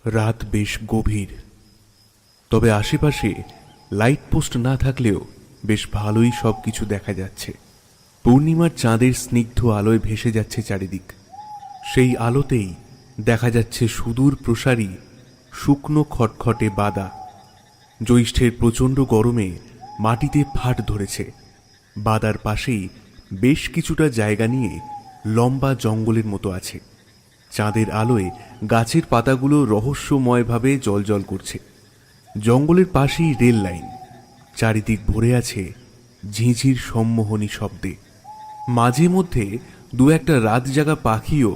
রাত বেশ গভীর, তবে আশেপাশে লাইট পোস্ট না থাকলেও বেশ ভালোই সবকিছু দেখা যাচ্ছে। পূর্ণিমার চাঁদের স্নিগ্ধ আলোয় ভেসে যাচ্ছে চারিদিক। সেই আলোতেই দেখা যাচ্ছে সুদূর প্রসারী শুকনো খটখটে বাদা। জ্যৈষ্ঠের প্রচণ্ড গরমে মাটিতে ফাট ধরেছে। বাদার পাশেই বেশ কিছুটা জায়গা নিয়ে লম্বা জঙ্গলের মতো আছে। চাঁদের আলোয় গাছের পাতাগুলো রহস্যময়ভাবে জ্বলজ্বল করছে। জঙ্গলের পাশেই রেল লাইন। চারিদিক ভরে আছে ঝিঁঝির সম্মোহনী শব্দে। মাঝে মধ্যে দু একটা রাত জাগা পাখিও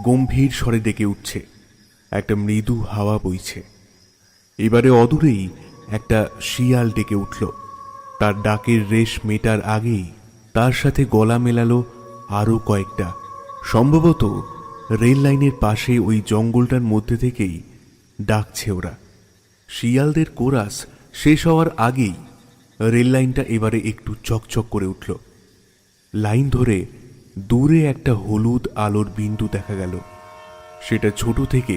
গম্ভীর স্বরে ডেকে উঠছে। একটা মৃদু হাওয়া বইছে। এবারে অদূরেই একটা শিয়াল ডেকে উঠল। তার ডাকের রেশ মেটার আগেই তার সাথে গলা মেলালো আরও কয়েকটা। সম্ভবত রেল লাইনের পাশে ওই জঙ্গলটার মধ্যে থেকেই ডাকছে ওরা। শিয়ালদের কোরাস শেষ হওয়ার আগেই রেল লাইনটা এবারে একটু চকচক করে উঠল। লাইন ধরে দূরে একটা হলুদ আলোর বিন্দু দেখা গেল। সেটা ছোট থেকে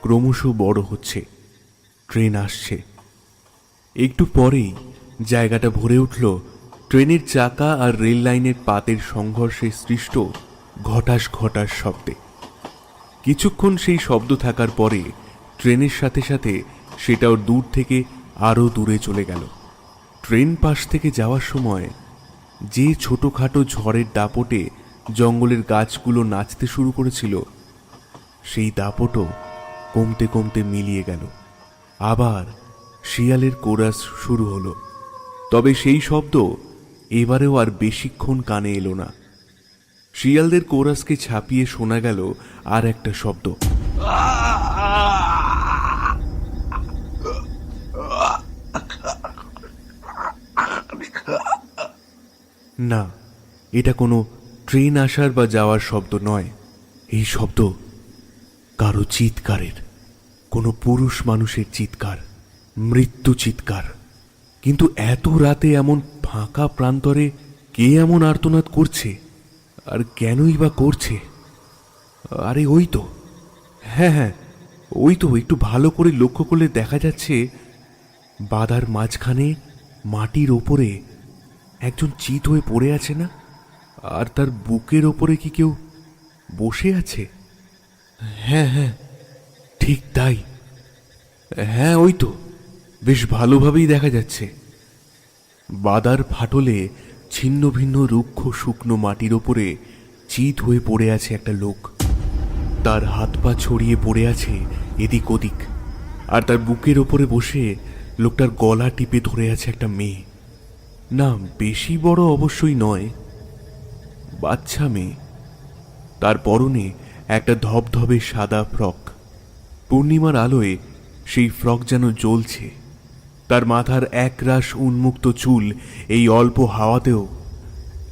ক্রমশ বড় হচ্ছে। ট্রেন আসছে। একটু পরেই জায়গাটা ভরে উঠল ট্রেনের চাকা আর রেল লাইনের পাতের সংঘর্ষে সৃষ্ট ঘটাস ঘটাস শব্দে। কিছুক্ষণ সেই শব্দ থাকার পরে ট্রেনের সাথে সাথে সেটাও দূর থেকে আরও দূরে চলে গেল। ট্রেন পাশ থেকে যাওয়ার সময় যে ছোটোখাটো ঝড়ের দাপটে জঙ্গলের গাছগুলো নাচতে শুরু করেছিল, সেই দাপটও কমতে কমতে মিলিয়ে গেল। আবার শিয়ালের কোরাস শুরু হলো। তবে সেই শব্দ এবারেও আর বেশিক্ষণ কানে এলো না। শিয়ালদের কোরাসকে ছাপিয়ে শোনা গেল আর একটা শব্দ। না, এটা কোনো ট্রেন আসার বা যাওয়ার শব্দ নয়। এই শব্দ কারো চিৎকারের, কোনো পুরুষ মানুষের চিৎকার, মৃত্যু চিৎকার। কিন্তু এত রাতে এমন ফাঁকা প্রান্তরে কে এমন আর্তনাদ করছে, আর কেনই বা করছে? আরে ওই তো, হ্যাঁ, ওই তো, একটু ভালো করে লক্ষ্য করলে দেখা যাচ্ছে বাদার মাঝখানে মাটির ওপরে একজন চিত হয়ে পড়ে আছে না? আর তার বুকের ওপরে কি কেউ বসে আছে? হ্যাঁ, ঠিক তাই। হ্যাঁ, ওই তো, বেশ ভালোভাবেই দেখা যাচ্ছে। বাদার ফাটলে ছিন্ন ভিন্ন রুক্ষ শুকনো মাটির ওপরে চিত হয়ে পড়ে আছে একটা লোক। তার হাত পা ছড়িয়ে পড়ে আছে এদিক ওদিক, আর তার বুকের ওপরে বসে লোকটার গলা টিপে ধরে আছে একটা মেয়ে। না, বেশি বড় অবশ্যই নয়, বাচ্চা মেয়ে। তার পরনে একটা ধবধবে সাদা ফ্রক। পূর্ণিমার আলোয় সেই ফ্রক যেন জ্বলছে। তার মাথার একরাশ উন্মুক্ত চুল এই অল্প হাওয়াতেও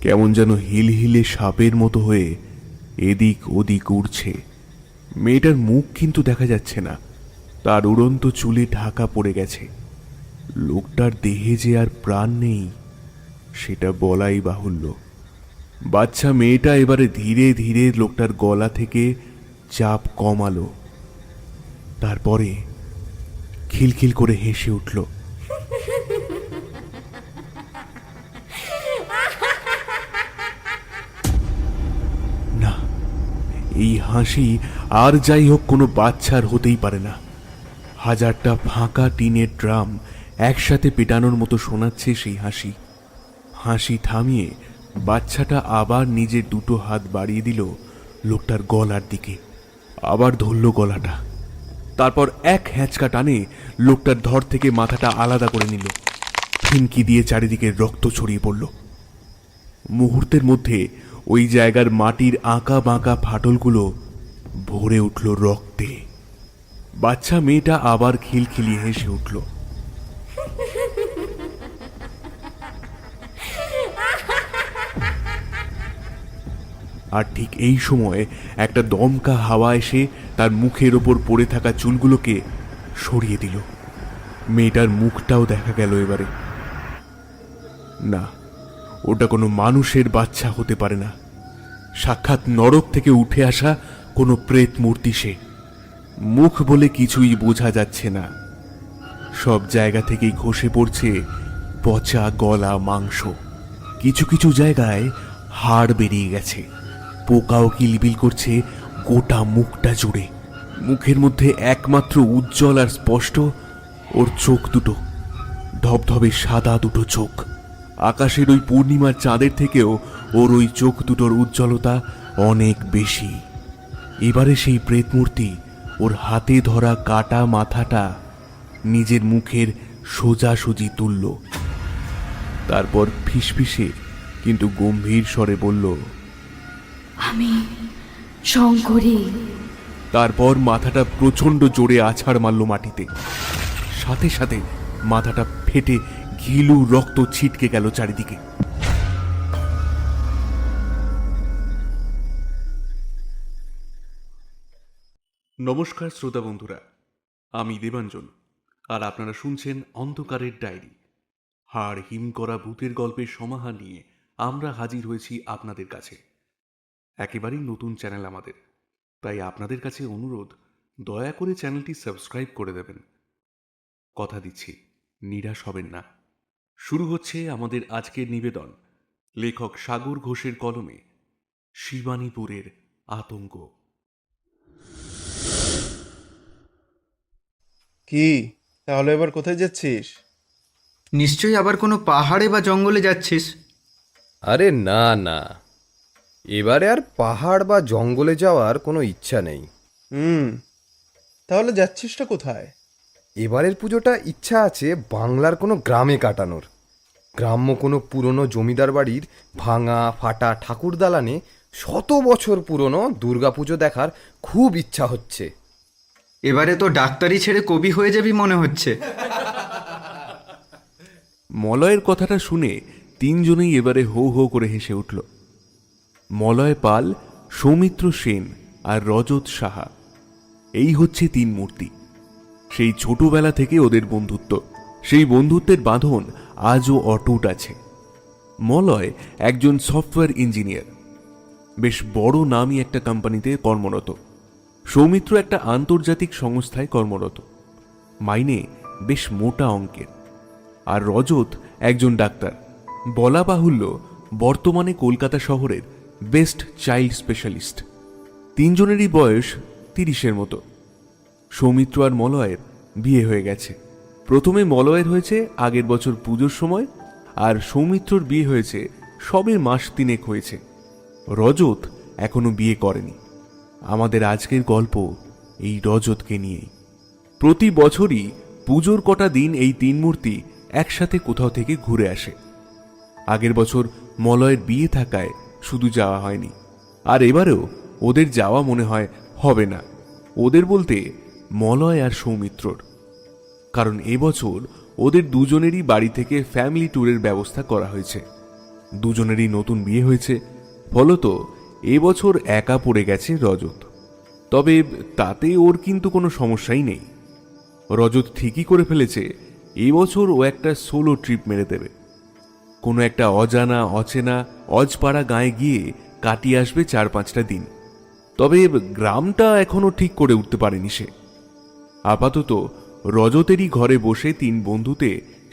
কেমন যেন হিলহিলে সাপের মতো হয়ে এদিক ওদিক উড়ছে। মেয়েটার মুখ কিন্তু দেখা যাচ্ছে না, তার উড়ন্ত চুলে ঢাকা পড়ে গেছে। লোকটার দেহে যে আর প্রাণ নেই সেটা বলাই বাহুল্য। বাচ্চা মেয়েটা এবারে ধীরে ধীরে লোকটার গলা থেকে চাপ কমালো। তারপরে খিলখিল করে হেসে উঠল। না, এই হাসি আর যাই হোক কোনো বাচ্চার হতেই পারে না। হাজারটা ফাঁকা টিনের ড্রাম একসাথে পেটানোর মতো শোনাচ্ছে সেই হাসি। হাসি থামিয়ে বাচ্চাটা আবার নিজের দুটো হাত বাড়িয়ে দিল লোকটার গলার দিকে। আবার ধরল গলাটা। তারপর এক হ্যাঁচকা টানে লোকটার ধর থেকে মাথাটা আলাদা করে নিল। ফিনকি দিয়ে চারিদিকে রক্ত ছড়িয়ে পড়ল। মুহূর্তের মধ্যে ওই জায়গার মাটির আঁকা বাঁকা ফাটলগুলো ভরে উঠল রক্তে। বাচ্চা মেয়েটা আবার খিলখিলিয়ে হেসে উঠল। আর ঠিক এই সময় একটা দমকা হাওয়া এসে তার মুখের ওপর পড়ে থাকা চুলগুলোকে সরিয়ে দিল। মেয়েটার মুখটাও দেখা গেল এবারে। না, ওটা কোনো মানুষের বাচ্চা হতে পারে না। সাক্ষাৎ নরক থেকে উঠে আসা কোনো প্রেত মূর্তি সে। মুখ বলে কিছুই বোঝা যাচ্ছে না। সব জায়গা থেকেই খসে পড়ছে পচা গলা মাংস। কিছু কিছু জায়গায় হাড় বেরিয়ে গেছে। পোকাও কিলবিল করছে গোটা মুখটা জুড়ে। মুখের মধ্যে একমাত্র উজ্জ্বল আর স্পষ্ট ওর চোখ দুটো, ধবধবে সাদা দুটো চোখ। আকাশের ওই পূর্ণিমার চাঁদের থেকেও ওর ওই চোখ দুটোর উজ্জ্বলতা অনেক বেশি। এবারে সেই প্রেতমূর্তি ওর হাতে ধরা কাটা মাথাটা নিজের মুখের সোজাসুজি তুলল। তারপর ফিসফিসে কিন্তু গম্ভীর স্বরে বলল, আমি শঙ্করী। তারপর মাথাটা প্রচণ্ড জোরে আছাড় মারল মাটিতে। সাথে সাথে মাথাটা ফেটে ঘিলু রক্ত ছিটকে গেল চারিদিকে। নমস্কার শ্রোতা বন্ধুরা, আমি দেবাঞ্জন, আর আপনারা শুনছেন অন্ধকারের ডায়েরি। হাড় হিম করা ভূতের গল্পের সমাহার নিয়ে আমরা হাজির হয়েছি আপনাদের কাছে। একেবারেই নতুন চ্যানেল আমাদের, তাই আপনাদের কাছে অনুরোধ, দয়া করে চ্যানেলটি সাবস্ক্রাইব করে দেবেন। কথা দিচ্ছি, নিরাশ হবেন না। শুরু হচ্ছে আমাদের আজকের নিবেদন, লেখক সাগর ঘোষের কলমে শিবানীপুরের আতঙ্ক। কি তাহলে এবার কোথায় যাচ্ছিস? নিশ্চয়ই আবার কোনো পাহাড়ে বা জঙ্গলে যাচ্ছিস। আরে না না, এবারে আর পাহাড় বা জঙ্গলে যাওয়ার কোনো ইচ্ছা নেই। তাহলে যাচ্ছিসটা কোথায়? এবারের পুজোটা ইচ্ছা আছে বাংলার কোনো গ্রামে কাটানোর। গ্রাম্য কোনো পুরনো জমিদার বাড়ির ভাঙা ফাটা ঠাকুর দালানে শত বছর পুরনো দুর্গাপুজো দেখার খুব ইচ্ছা হচ্ছে। এবারে তো ডাক্তারি ছেড়ে কবি হয়ে যাবি মনে হচ্ছে। মলয়ের কথাটা শুনে তিনজনেই এবারে হো হো করে হেসে উঠল। মলয় পাল, সৌমিত্র সেন আর রজত সাহা, এই হচ্ছে তিন মূর্তি। সেই ছোটবেলা থেকে ওদের বন্ধুত্ব, সেই বন্ধুত্বের বাঁধন আজও অটুট আছে। মলয় একজন সফটওয়্যার ইঞ্জিনিয়ার, বেশ বড় নামী একটা কোম্পানিতে কর্মরত। সৌমিত্র একটা আন্তর্জাতিক সংস্থায় কর্মরত, মাইনে বেশ মোটা অঙ্কের। আর রজত একজন ডাক্তার, বলা বাহুল্য বর্তমানে কলকাতা শহরের বেস্ট চাইল্ড স্পেশালিস্ট। তিনজনেরই বয়স 30-এর মতো। সৌমিত্র আর মলয়ের বিয়ে হয়ে গেছে। প্রথমে মলয়ের হয়েছে আগের বছর পুজোর সময়, আর সৌমিত্রর বিয়ে হয়েছে সবে মাস 3 হয়েছে। রজত এখনো বিয়ে করেনি। আমাদের আজকের গল্প এই রজতকে নিয়েই। প্রতি বছরই পুজোর কটা দিন এই তিন মূর্তি একসাথে কোথাও থেকে ঘুরে আসে। আগের বছর মলয়ের বিয়ে থাকায় শুধু যাওয়া হয়নি, আর এবারেও ওদের যাওয়া মনে হয় হবে না। ওদের বলতে মলয় আর সৌমিত্রর, কারণ এবছর ওদের দুজনেরই বাড়ি থেকে ফ্যামিলি ট্যুরের ব্যবস্থা করা হয়েছে। দুজনেরই নতুন বিয়ে হয়েছে, ফলত এবছর একা পড়ে গেছে রজত। তবে তাতে ওর কিন্তু কোনো সমস্যাই নেই। রজত ঠিকই করে ফেলেছে এবছর ও একটা সোলো ট্রিপ মেরে দেবে। কোনো একটা অজানা অচেনা অজপাড়া গাঁয়ে গিয়ে কাটিয়ে আসবে 4-5টা দিন। তবে গ্রামটা এখনো ঠিক করে উঠতে পারেনি সে। আপাতত রজতেরই ঘরে বসে তিন বন্ধুতে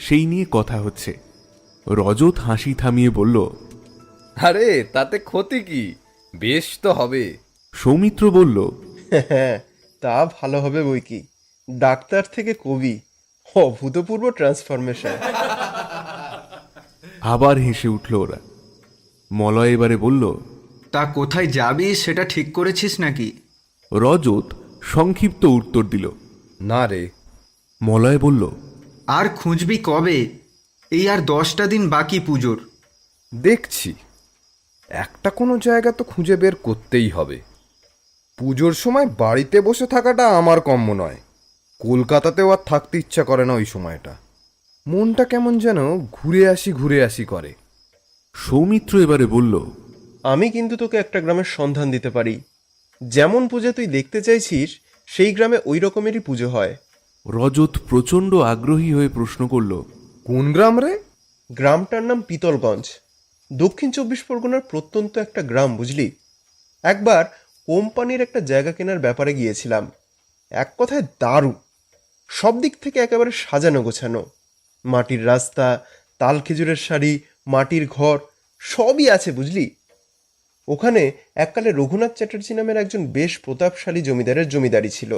সেই নিয়ে কথা হচ্ছে। রজত হাসি থামিয়ে বলল, আরে তাতে ক্ষতি কি, বেশ তো হবে। সৌমিত্র বলল, হ্যাঁ, তা ভালো হবে বই কি। ডাক্তার থেকে কবি, অভূতপূর্ব ট্রান্সফরমেশন। আবার হেসে উঠল ওরা। মলয় এবারে বলল, তা কোথায় যাবি সেটা ঠিক করেছিস নাকি? রজত সংক্ষিপ্ত উত্তর দিল, না রে। মলয় বলল, আর খুঁজবি কবে? এই আর 10টা দিন বাকি পুজোর। দেখছি, একটা কোনো জায়গা তো খুঁজে বের করতেই হবে। পুজোর সময় বাড়িতে বসে থাকাটা আমার কম্য নয়। কলকাতাতেও আর থাকতে ইচ্ছা করে না ওই সময়টা। মনটা কেমন যেন ঘুরে আসি করে। সৌমিত্র এবারে বলল, আমি কিন্তু তোকে একটা গ্রামের সন্ধান দিতে পারি। যেমন পূজা তুই দেখতে চাইছিস সেই গ্রামে ওই রকমেরই পুজো হয়। রজত প্রচণ্ড আগ্রহী হয়ে প্রশ্ন করল, কোন গ্রাম রে? গ্রামটার নাম পিতলগঞ্জ, দক্ষিণ 24 পরগনার প্রত্যন্ত একটা গ্রাম, বুঝলি। একবার কোম্পানির একটা জায়গা কেনার ব্যাপারে গিয়েছিলাম। এক কথায় দারুণ। সব দিক থেকে একেবারে সাজানো গোছানো। মাটির রাস্তা, তাল খেজুরের শাড়ি, মাটির ঘর সবই আছে বুঝলি। ওখানে এককালে রঘুনাথ চ্যাটার্জি নামের একজন বেশ প্রতাপশালী জমিদারের জমিদারি ছিল।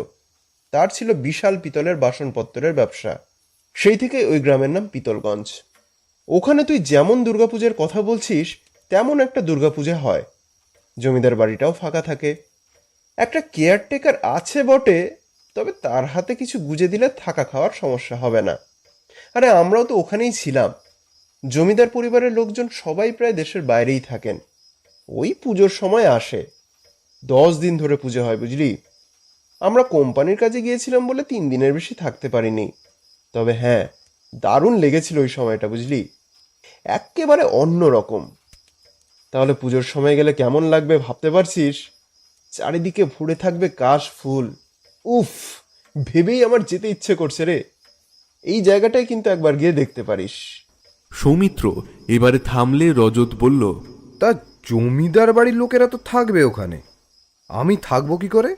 তার ছিল বিশাল পিতলের বাসনপত্রের ব্যবসা। সেই থেকে ওই গ্রামের নাম পিতলগঞ্জ। ওখানে তুই যেমন দুর্গাপূজার কথা বলছিস তেমন একটা দুর্গাপূজা হয়। জমিদার বাড়িটাও ফাঁকা থাকে। একটা কেয়ারটেকার আছে বটে, তবে তার হাতে কিছু গুজে দিলে থাকা খাওয়ার সমস্যা হবে না। আরে আমরাও তো ওখানেই ছিলাম। জমিদার পরিবারের লোকজন সবাই প্রায় দেশের বাইরেই থাকেন। ওই পুজোর সময় আসে। 10 দিন ধরে পুজো হয় বুঝলি। আমরা কোম্পানির কাজে গিয়েছিলাম বলে 3 দিনের বেশি থাকতে পারিনি। তবে হ্যাঁ, দারুণ লেগেছিল ওই সময়টা বুঝলি, এক্কেবারে অন্য রকম। তাহলে পুজোর সময় গেলে কেমন লাগবে ভাবতে পারছিস? চারিদিকে ভরে থাকবে কাশ ফুল। উফ, ভেবেই আমার যেতে ইচ্ছে করছে রে। এই জায়গাটায় কিন্তু একবার গিয়ে দেখতে পারিস। সৌমিত্র এবারে থামলে রজত বলল, তা জমিদার বাড়ির লোকেরা তো থাকবে ওখানে, আমি থাকবো কি করে?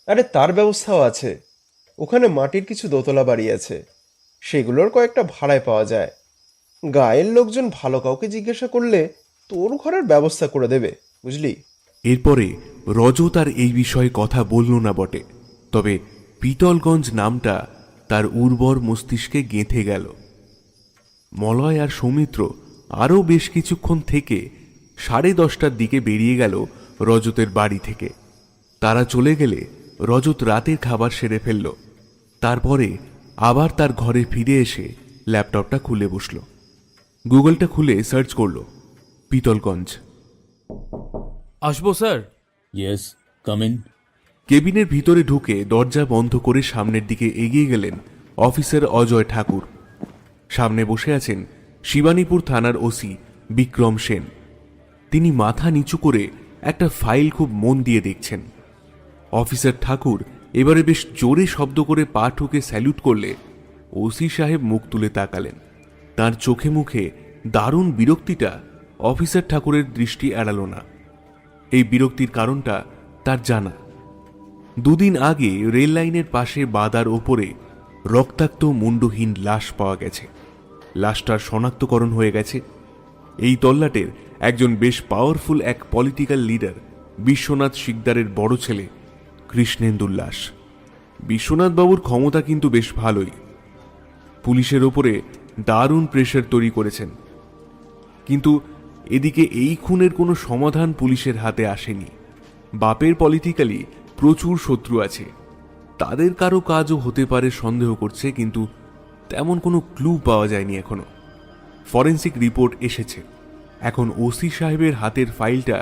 আরে তার ব্যবস্থাও আছে। ওখানে মাটির কিছু দোতলা বাড়ি আছে, সেগুলোর কয়েকটা ভাড়ায় পাওয়া যায়। গায়ের লোকজন ভালো কাউকে জিজ্ঞাসা করলে তোর ঘরের ব্যবস্থা করে দেবে বুঝলি। এরপরে রজত আর এই বিষয়ে কথা বলল না বটে, তবে পিতলগঞ্জ নামটা তার উর্বর মস্তিষ্কে গেঁথে গেল। মলয় আর সৌমিত্র আরও বেশ কিছুক্ষণ থেকে 10:30টার দিকে বেরিয়ে গেল রজতের বাড়ি থেকে। তারা চলে গেলে রজত রাতের খাবার সেরে ফেলল। তারপরে আবার তার ঘরে ফিরে এসে ল্যাপটপটা খুলে বসল। গুগলটা খুলে সার্চ করল পিতলগঞ্জ। আসবো স্যার? Yes, come in. কেবিনের ভিতরে ঢুকে দরজা বন্ধ করে সামনের দিকে এগিয়ে গেলেন অফিসার অজয় ঠাকুর। সামনে বসে আছেন শিবানীপুর থানার ওসি বিক্রম সেন। তিনি মাথা নিচু করে একটা ফাইল খুব মন দিয়ে দেখছেন। অফিসার ঠাকুর এবারে বেশ জোরে শব্দ করে পা ঠুকে স্যালুট করলে ওসি সাহেব মুখ তুলে তাকালেন। তার চোখে মুখে দারুণ বিরক্তিটা অফিসার ঠাকুরের দৃষ্টি এড়াল না। এই বিরক্তির কারণটা তার জানা। 2 দিন আগে রেল লাইনের পাশে বাদার ওপরে রক্তাক্ত মুন্ডহীন লাশ পাওয়া গেছে। লাশটার শনাক্তকরণ হয়ে গেছে এই তল্লাটের একজন বেশ পাওয়ারফুল এক পলিটিক্যাল লিডার বিশ্বনাথ শিকদারের বড় ছেলে কৃষ্ণেন্দুর লাশ। বিশ্বনাথ বাবুর ক্ষমতা কিন্তু বেশ ভালোই। পুলিশের ওপরে দারুণ প্রেশার তৈরি করেছেন, কিন্তু এদিকে এই খুনের কোনো সমাধান পুলিশের হাতে আসেনি। বাপের পলিটিক্যালি প্রচুর শত্রু আছে, তাদের কারো কাজও হতে পারে সন্দেহ করছে, কিন্তু তেমন কোনো ক্লু পাওয়া যায়নি এখনো। ফরেন্সিক রিপোর্ট এসেছে, এখন ওসি সাহেবের হাতের ফাইলটা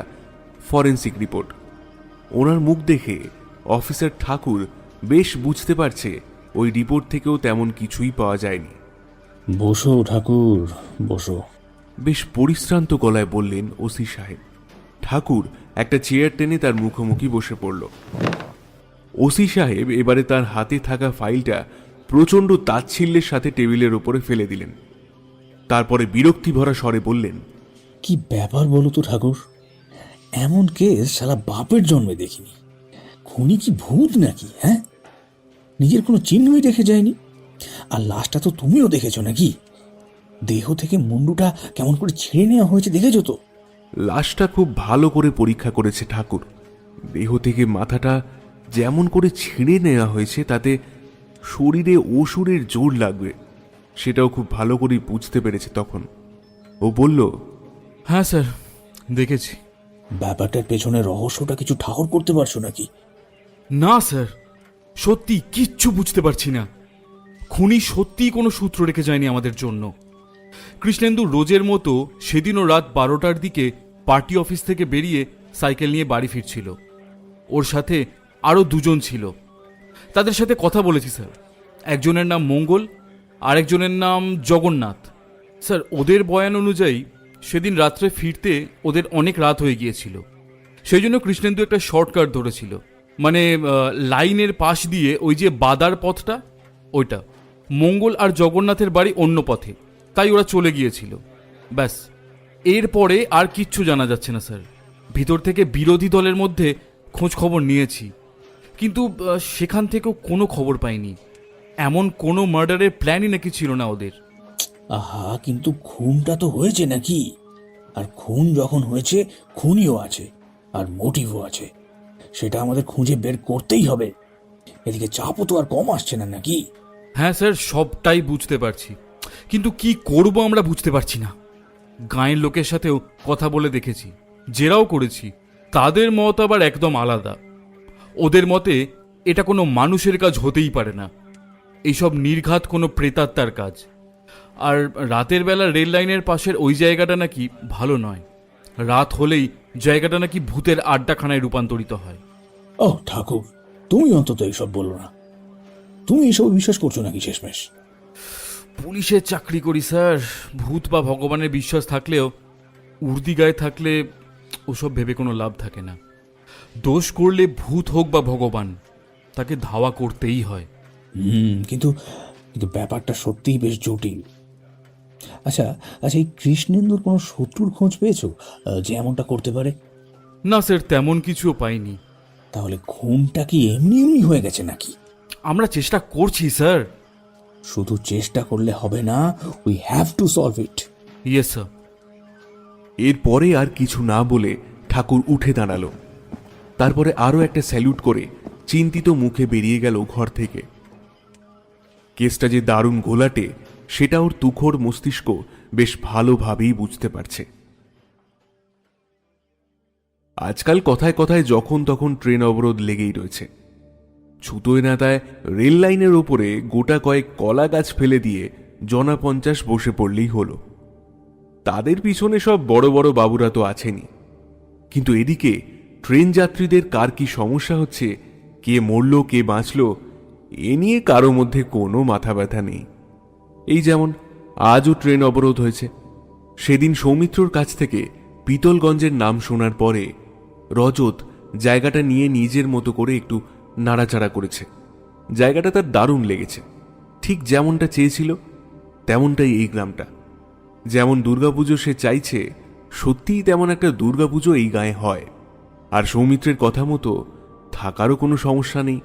ফরেন্সিক রিপোর্ট। ওনার মুখ দেখে অফিসার ঠাকুর বেশ বুঝতে পারছে ওই রিপোর্ট থেকেও তেমন কিছুই পাওয়া যায়নি। বসো ঠাকুর, বসো। বেশ পরিশ্রান্ত গলায় বললেন ওসি সাহেব। ঠাকুর একটা চেয়ার টেনে তার মুখোমুখি বসে পড়ল। ওসি সাহেব এবারে তার হাতে থাকা ফাইলটা প্রচণ্ড তাচ্ছিল্যের সাথে টেবিলের ওপরে ফেলে দিলেন। তারপরে বিরক্তি ভরা স্বরে বললেন, কি ব্যাপার বলো তো ঠাকুর? এমন কেস শালা বাপের জন্মে দেখিনি। খুনি কি ভূত নাকি? হ্যাঁ, নিজের কোনো চিহ্নই রেখে যায়নি। আর লাশটা তো তুমিও দেখেছো নাকি? দেহ থেকে মুন্ডুটা কেমন করে ছেড়ে নেওয়া হয়েছে দেখেছো তো? লাশটা খুব ভালো করে পরীক্ষা করেছে ঠাকুর। দেহ থেকে মাথাটা যেমন করে ছিঁড়ে নেওয়া হয়েছে তাতে শরীরে অসুরের জোর লাগবে সেটাও খুব ভালো করে বুঝতে পেরেছে তখন। ও বলল, হ্যাঁ স্যার, দেখেছি। ব্যাপারটার পেছনে রহস্যটা কিছু ঠাহর করতে পারছো নাকি? না স্যার, সত্যি কিচ্ছু বুঝতে পারছি না। খুনি সত্যিই কোনো সূত্র রেখে যায়নি আমাদের জন্য। কৃষ্ণেন্দু রোজের মতো সেদিনও রাত 12টার দিকে পার্টি অফিস থেকে বেরিয়ে সাইকেল নিয়ে বাড়ি ফিরছিল। ওর সাথে আরও 2 জন ছিল। তাদের সাথে কথা বলেছি স্যার। একজনের নাম মঙ্গল, আর একজনের নাম জগন্নাথ। স্যার, ওদের বয়ান অনুযায়ী সেদিন রাত্রে ফিরতে ওদের অনেক রাত হয়ে গিয়েছিল। সেই জন্য কৃষ্ণেন্দু একটা শর্টকাট ধরেছিল, মানে লাইনের পাশ দিয়ে ওই যে বাদার পথটা, ওইটা। মঙ্গল আর জগন্নাথের বাড়ি অন্য পথে, তাই ওরা চলে গিয়েছিল। ব্যাস, এরপরে আর কিচ্ছু জানা যাচ্ছে না স্যার। ভিতর থেকে বিরোধী দলের মধ্যে খোঁজ খবর নিয়েছি, কিন্তু সেখান থেকেও কোনো খবর পাইনি। এমন কোনো মার্ডারের প্ল্যানই নাকি ছিল না ওদের। আহা, কিন্তু খুনটা তো হয়েছে নাকি? আর খুন যখন হয়েছে, খুনিও আছে আর মোটিভও আছে। সেটা আমাদের খুঁজে বের করতেই হবে। এদিকে চাপও তো আর কম আসছে না নাকি? হ্যাঁ স্যার, সবটাই বুঝতে পারছি, কিন্তু কি করব আমরা বুঝতে পারছি না। গাঁয়ের লোকের সাথেও কথা বলে দেখেছি, জেরাও করেছি। তাদের মত আবার একদম আলাদা। ওদের মতে এটা কোনো মানুষের কাজ হতেই পারে না, এইসব নির্ঘাত কোনো প্রেতাত্মার কাজ। আর রাতের বেলা রেল লাইনের পাশের ওই জায়গাটা নাকি ভালো নয়। রাত হলেই জায়গাটা নাকি ভূতের আড্ডাখানায় রূপান্তরিত হয়। ও ঠাকুর, তুমি অন্তত এইসব বলো না। তুমি এইসব বিশ্বাস করছো নাকি শেষমেশ? পুলিশের চাকরি করি স্যার, ভূত বা ভগবানের বিশ্বাস থাকলেও উর্দি গায়ে থাকলে ওসব ভেবে কোনো লাভ থাকে না। দোষ করলে ভূত হোক বা ভগবান, তাকে ধাওয়া করতেই হয়। কিন্তু কিন্তু ব্যাপারটা সত্যিই বেশ জটিল। আচ্ছা আচ্ছা, এই কৃষ্ণেন্দুর কোনো শত্রুর খোঁজ পেয়েছো যে এমনটা করতে পারে? না স্যার, তেমন কিছুও পাইনি। তাহলে খুনটা কি এমনি এমনি হয়ে গেছে নাকি? আমরা চেষ্টা করছি স্যার। শুধু চেষ্টা করলে হবে না, we have to solve it. Yes sir. এরপরে আর কিছু না বলে ঠাকুর উঠে দাঁড়ালো। তারপরে আরও একটা স্যালুট করে চিন্তিত মুখে বেরিয়ে গেল ঘর থেকে। কেসটা যে দারুণ ঘোলাটে সেটা ওর তুখোড় মস্তিষ্ক বেশ ভালোভাবেই বুঝতে পারছে। আজকাল কথায় কথায় যখন তখন ট্রেন অবরোধ লেগেই রয়েছে। ছুতোয় নেতায় রেল লাইনের ওপরে গোটা কয়েক কলা গাছ ফেলে দিয়ে জনা 50 বসে পড়লেই হলো। তাদের পিছনে সব বড় বড় বাবুরা তো আছেনই, কিন্তু এদিকে ট্রেন যাত্রীদের কার কি সমস্যা হচ্ছে, কে মরল কে বাঁচল, এ নিয়ে কারো মধ্যে কোনো মাথা ব্যথা নেই। এই যেমন আজও ট্রেন অবরোধ হয়েছে। সেদিন সৌমিত্রর কাছ থেকে পিতলগঞ্জের নাম শোনার পরে রজত জায়গাটা নিয়ে নিজের মতো করে একটু নাড়াচাড়া করেছে। জায়গাটা তার দারুণ লেগেছে, ঠিক যেমনটা চেয়েছিল তেমনটাই এই গ্রামটা। যেমন দুর্গাপুজো সে চাইছে, সত্যিই তেমন একটা দুর্গাপুজো এই গায়ে হয়। আর সৌমিত্রের কথা মতো থাকারও কোনো সমস্যা নেই,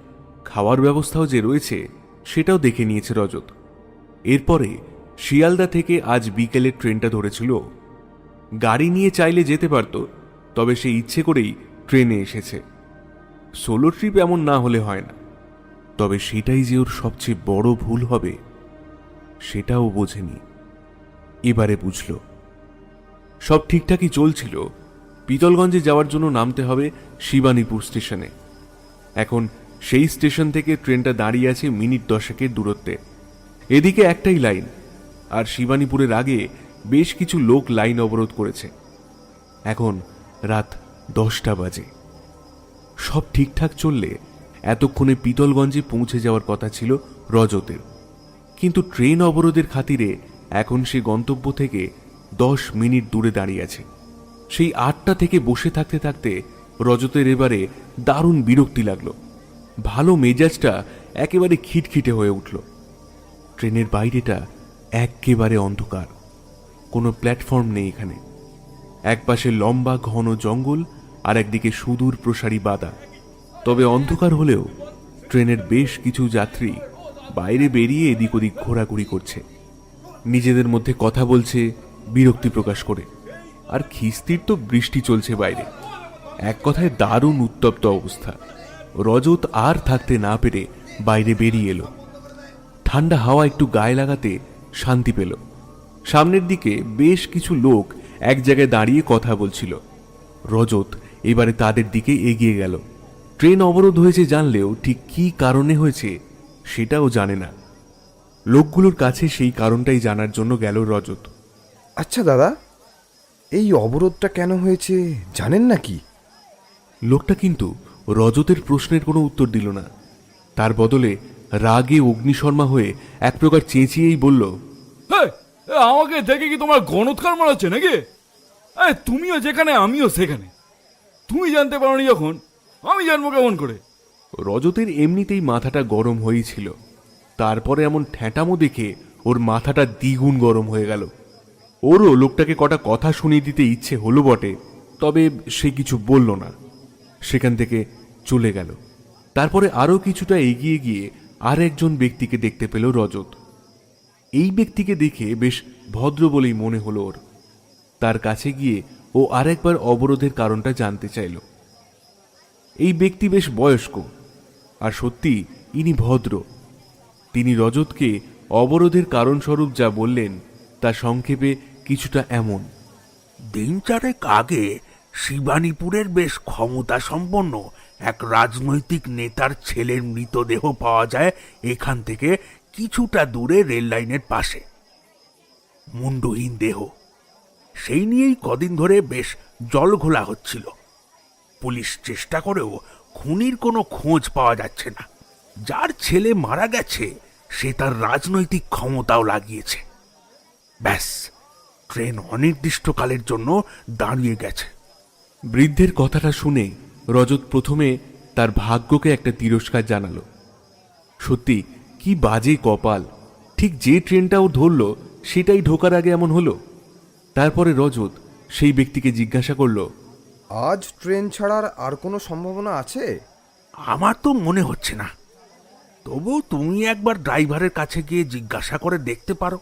খাওয়ার ব্যবস্থাও যে রয়েছে সেটাও দেখে নিয়েছে রজত। এরপরে শিয়ালদা থেকে আজ বিকেলে ট্রেনটা ধরেছিল। গাড়ি নিয়ে চাইলে যেতে পারত, তবে সে ইচ্ছে করেই ট্রেনে এসেছে। সোলো ট্রিপ এমন না হলে হয় না, তবে সেটাই যে ওর সবচেয়ে বড় ভুল হবে সেটাও বোঝেনি। এবারে বুঝল। সব ঠিকঠাকই চলছিল। পিতলগঞ্জে যাওয়ার জন্য নামতে হবে শিবানীপুর স্টেশনে। এখন সেই স্টেশন থেকে ট্রেনটা দাঁড়িয়ে আছে মিনিট 10 দূরত্বে। এদিকে একটাই লাইন, আর শিবানীপুরের আগে বেশ কিছু লোক লাইন অবরোধ করেছে। এখন রাত 10টা বাজে। সব ঠিকঠাক চললে এতক্ষণে পিতলগঞ্জে পৌঁছে যাওয়ার কথা ছিল রজতের, কিন্তু ট্রেন অবরোধের খাতিরে এখন সে গন্তব্য থেকে 10 মিনিট দূরে দাঁড়িয়ে আছে। সেই 8টা থেকে বসে থাকতে থাকতে রজতের এবারে দারুণ বিরক্তি লাগলো। ভালো মেজাজটা একেবারে খিটখিটে হয়ে উঠল। ট্রেনের বাইরেটা একেবারে অন্ধকার, কোনো প্ল্যাটফর্ম নেই এখানে। একপাশে লম্বা ঘন জঙ্গল আর একদিকে সুদূর প্রসারী বাদা। তবে অন্ধকার হলেও ট্রেনের বেশ কিছু যাত্রী বাইরে বেরিয়ে এদিক ওদিক ঘোরাঘুরি করছে, নিজেদের মধ্যে কথা বলছে বিরক্তি প্রকাশ করে। আর খিস্তির তো বৃষ্টি চলছে বাইরে। এক কথায় দারুণ উত্তপ্ত অবস্থা। রজত আর থাকতে না পেরে বাইরে বেরিয়ে এলো। ঠান্ডা হাওয়া একটু গায়ে লাগাতে শান্তি পেল। সামনের দিকে বেশ কিছু লোক এক জায়গায় দাঁড়িয়ে কথা বলছিল। রজত এবারে তাদের দিকে এগিয়ে গেল। ট্রেন অবরোধ হয়েছে জানলেও ঠিক কী কারণে হয়েছে সেটাও জানে না। লোকগুলোর কাছে সেই কারণটাই জানার জন্য গেল রজত। আচ্ছা দাদা, এই অবরোধটা কেন হয়েছে জানেন নাকি? লোকটা কিন্তু রজতের প্রশ্নের কোনো উত্তর দিল না। তার বদলে রাগে অগ্নিশর্মা হয়ে এক প্রকার চেঁচিয়েই বলল, আমাকে দেখে কি তোমার গণৎকার মনে হচ্ছে নাকি? তুমিও যেখানে আমিও সেখানে। তুমি জানতে পারোনি যখন আমি জানবো কেমন করে? রজতের এমনিতেই মাথাটা গরম হয়েই ছিল, তারপরে এমন ঠ্যাঁটামো দেখে ওর মাথাটা দ্বিগুণ গরম হয়ে গেল। ওরও লোকটাকে কটা কথা শুনিয়ে দিতে ইচ্ছে হলো বটে, তবে সে কিছু বলল না, সেখান থেকে চলে গেল। তারপরে আরও কিছুটা এগিয়ে গিয়ে আর একজন ব্যক্তিকে দেখতে পেল রজত। এই ব্যক্তিকে দেখে বেশ ভদ্র বলেই মনে হলো ওর। তার কাছে গিয়ে ও আরেকবার অবরোধের কারণটা জানতে চাইল। এই ব্যক্তি বেশ বয়স্ক, আর সত্যি ইনি ভদ্র। তিনি রজতকে অবরোধের কারণস্বরূপ যা বললেন তা সংক্ষেপে কিছুটা এমন। দিন চারেক আগে শিবানীপুরের বেশ ক্ষমতা সম্পন্ন এক রাজনৈতিক নেতার ছেলের মৃতদেহ পাওয়া যায় এখান থেকে কিছুটা দূরে রেল লাইনের পাশে। মুন্ডহীন দেহ, সেই নিয়েই কদিন ধরে বেশ জলঘোলা হচ্ছিল। পুলিশ চেষ্টা করেও খুনির কোনো খোঁজ পাওয়া যাচ্ছে না। যার ছেলে মারা গেছে সে তার রাজনৈতিক ক্ষমতাও লাগিয়েছে। ব্যাস, ট্রেন অনির্দিষ্টকালের জন্য দাঁড়িয়ে গেছে। বৃদ্ধের কথাটা শুনে রজত প্রথমে তার ভাগ্যকে একটা তিরস্কার জানালো। সত্যি কি বাজে কপাল, ঠিক যে ট্রেনটা ও ধরল সেটাই ঢোকার আগে এমন হলো। তারপরে রজত সেই ব্যক্তিকে জিজ্ঞাসা করল, আজ ট্রেন ছাড়ার আর কোনো সম্ভাবনা আছে? আমার তো মনে হচ্ছে না, তবু তুমি একবার ড্রাইভারের কাছে গিয়ে জিজ্ঞাসা করে দেখতে পারো।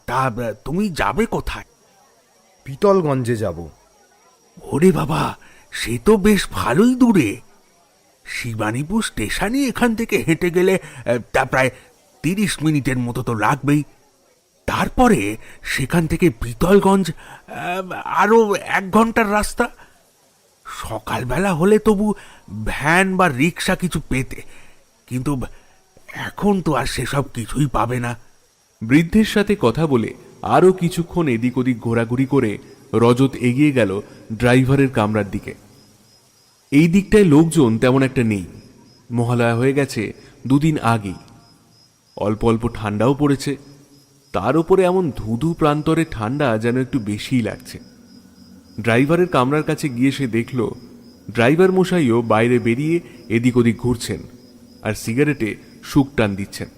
তা তুমি যাবে কোথায়? পিতলগঞ্জে যাব। ওরে বাবা, সে তো বেশ ভালোই দূরে। শিবানীপুর স্টেশনই এখান থেকে হেঁটে গেলে তা প্রায় 30 মিনিটের মতো তো লাগবেই। তারপরে সেখান থেকে পিতলগঞ্জ আরো 1 ঘন্টার রাস্তা। সকালবেলা হলে তবু ভ্যান বা রিক্সা কিছু পেতে, কিন্তু এখন তো আর সেসব কিছুই পাবে না। বৃদ্ধের সাথে কথা বলে আরও কিছুক্ষণ এদিক ওদিক ঘোরাঘুরি করে রজত এগিয়ে গেল ড্রাইভারের কামরার দিকে। এই দিকটায় লোকজন তেমন একটা নেই, মহালয়া হয়ে গেছে 2 দিন আগেই। অল্প অল্প ঠান্ডাও পড়েছে, তার উপরে এমন ধুধু প্রান্তরে ঠান্ডা যেন একটু বেশিই লাগছে। ড্রাইভারের কামরার কাছে গিয়ে সে দেখল ড্রাইভার মশাইও বাইরে বেরিয়ে এদিক ওদিক ঘুরছেন আর সিগারেটে শুক টান দিচ্ছেন।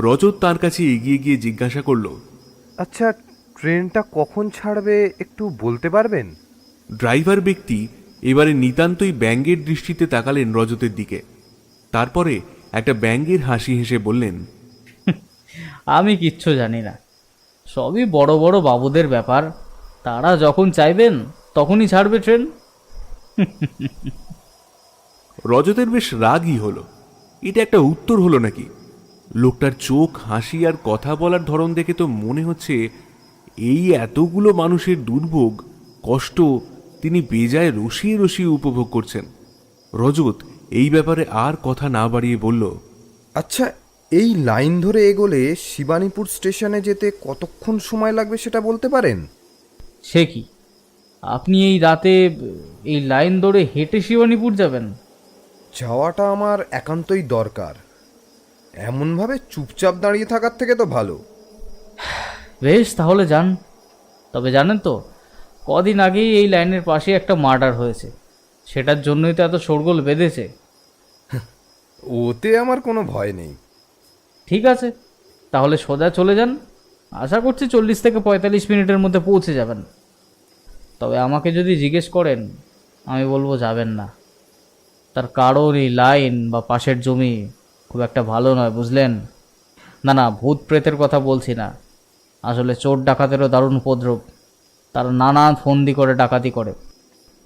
রজত তার কাছে এগিয়ে গিয়ে জিজ্ঞাসা করল, আচ্ছা, ট্রেনটা কখন ছাড়বে একটু বলতে পারবেন? ড্রাইভার ব্যক্তি এবারে নিতান্তই ব্যঙ্গের দৃষ্টিতে তাকালেন রজতের দিকে। তারপরে একটা ব্যঙ্গের হাসি হেসে বললেন, আমি কিচ্ছু জানি না, সবই বড় বড় বাবুদের ব্যাপার। তারা যখন চাইবেন তখনই ছাড়বে ট্রেন। রজতের বেশ রাগই হলো। এটা একটা উত্তর হলো নাকি? লোকটার চোখ, হাসি আর কথা বলার ধরন দেখে তো মনে হচ্ছে এই এতগুলো মানুষের দুর্ভোগ কষ্ট তিনি বেজায় রসিয়ে রসিয়ে উপভোগ করছেন। রজত এই ব্যাপারে আর কথা না বাড়িয়ে বলল, আচ্ছা, এই লাইন ধরে এগোলে শিবানীপুর স্টেশনে যেতে কতক্ষণ সময় লাগবে সেটা বলতে পারেন? সে কি, আপনি এই রাতে এই লাইন ধরে হেঁটে শিবানীপুর যাবেন? যাওয়াটা আমার একান্তই দরকার। এমনভাবে চুপচাপ দাঁড়িয়ে থাকার থেকে তো ভালো। বেশ, তাহলে যান। তবে জানেন তো, কদিন আগেই এই লাইনের পাশে একটা মার্ডার হয়েছে। সেটার জন্যই তো এত শোরগোল বেঁধেছে। ওতে আমার কোনো ভয় নেই। ঠিক আছে, তাহলে সোজা চলে যান। আশা করছি 40 থেকে 45 মিনিটের মধ্যে পৌঁছে যাবেন। তবে আমাকে যদি জিজ্ঞেস করেন, আমি বলবো যাবেন না। তার কারণ এই লাইন বা পাশের জমি খুব একটা ভালো নয়, বুঝলেন? না না, ভূত প্রেতের কথা বলছি না, আসলে চোর ডাকাতেরও দারুণ উপদ্রব। তারা নানান ফন্দি করে ডাকাতি করে,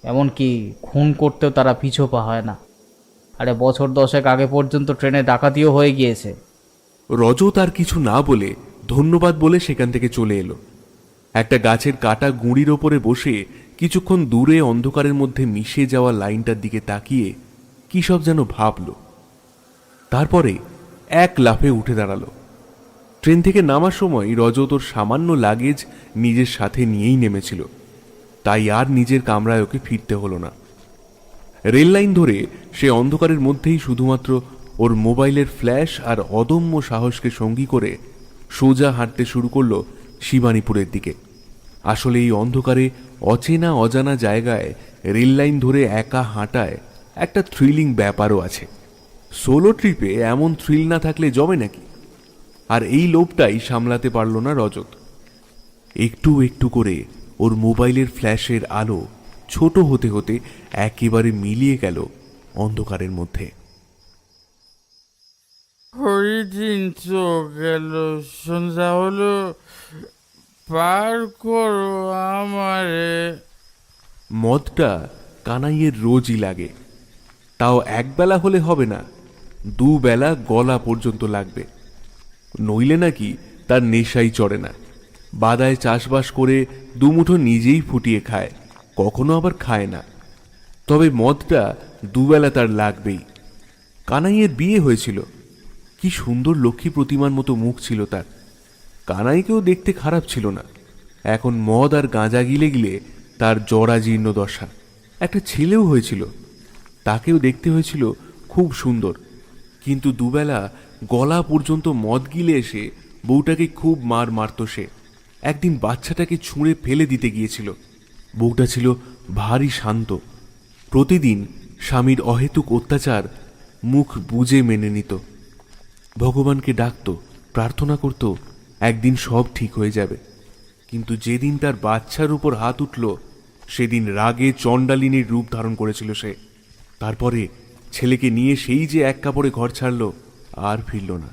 এমনকি খুন করতেও তারা পিছু পা হয় না। আরে বছর 10 আগে পর্যন্ত ট্রেনে ডাকাতিও হয়ে গিয়েছে। রজত আর কিছু না বলে ধন্যবাদ বলে সেখান থেকে চলে এলো। একটা গাছের কাটা গুঁড়ির ওপরে বসে কিছুক্ষণ দূরে অন্ধকারের মধ্যে মিশে যাওয়া লাইনটার দিকে তাকিয়ে কি সব যেন ভাবল। তারপরে এক লাফে উঠে দাঁড়ালো। ট্রেন থেকে নামার সময় রজত ওর সামান্য লাগেজ নিজের সাথে নিয়েই নেমেছিল, তাই আর নিজের কামরায় ওকে ফিরতে হলো না। রেল লাইন ধরে সে অন্ধকারের মধ্যেই শুধুমাত্র ওর মোবাইলের ফ্ল্যাশ আর অদম্য সাহসকে সঙ্গী করে সোজা হাঁটতে শুরু করলো শিবানীপুরের দিকে। আসলে এই অন্ধকারে অচেনা অজানা জায়গায় রেল লাইন ধরে একা হাঁটায় একটা থ্রিলিং ব্যাপারও আছে। সোলো ট্রিপে এমন থ্রিল না থাকলে জমে নাকি? আর এই লোভটাই সামলাতে পারল না রজত। একটু একটু করে ওর মোবাইলের ফ্ল্যাশের আলো ছোট হতে হতে একেবারে মিলিয়ে গেল অন্ধকারের মধ্যে। হরিদিন তো গেল, সন্ধ্যা হলো, পার করো আমারে। মদটা কানাইয়ের রোজই লাগে, তাও একবেলা হলে হবে না, দুবেলা গলা পর্যন্ত লাগবে, নইলে নাকি তার নেশাই চড়ে না। বাদায় চাষবাস করে দুমুঠো নিজেই ফুটিয়ে খায়, কখনো আবার খায় না, তবে মদটা দুবেলা তার লাগবেই। কানাইয়ের বিয়ে হয়েছিল, কি সুন্দর লক্ষ্মী প্রতিমার মতো মুখ ছিল তার। কানাইকেও দেখতে খারাপ ছিল না। এখন মদ আর গাঁজা গিলে গিলে তার জরাজীর্ণ দশা। একটা ছেলেও হয়েছিল, তাকেও দেখতে হয়েছিল খুব সুন্দর, কিন্তু দুবেলা গলা পর্যন্ত মদ গিলে এসে বউটাকে খুব মার মারত সে। একদিন বাচ্চাটাকে ছুঁড়ে ফেলে দিতে গিয়েছিল। বউটা ছিল ভারী শান্ত, প্রতিদিন স্বামীর অহেতুক অত্যাচার মুখ বুজে মেনে নিত, ভগবানকে ডাকত, প্রার্থনা করত একদিন সব ঠিক হয়ে যাবে। কিন্তু যেদিন তার বাচ্চার উপর হাত উঠল, সেদিন রাগে চণ্ডালিনীর রূপ ধারণ করেছিল সে। তারপরে ছেলেকে নিয়ে সেই যে এক কাপড়ে ঘর ছাড়ল, আর ফিরল না।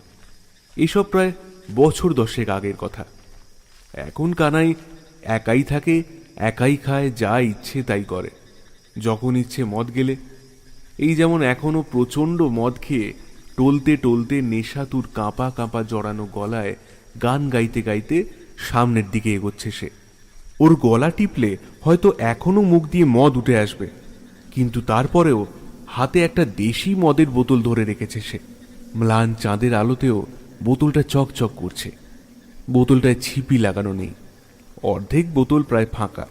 এসব প্রায় বছর 10 আগের কথা। এখন কানাই একাই থাকে, একাই খায়, যা ইচ্ছে তাই করে, যখন ইচ্ছে মদ গেলে। এই যেমন এখনো প্রচণ্ড মদ খেয়ে টলতে টলতে নেশাতুর কাঁপা কাঁপা জড়ানো গলায় গান গাইতে গাইতে সামনের দিকে এগোচ্ছে সে। ওর গলা টিপলে হয়তো এখনো মুখ দিয়ে মদ উঠে আসবে, কিন্তু তারপরেও হাতে একটা দেশি মদের বোতল ধরে রেখেছে সে। ম্লান চাঁদের আলোতেও বোতলটা চকচক করছে। বোতলটায় ছিপি লাগানো নেই, অর্ধেক বোতল প্রায় ফাঁকা।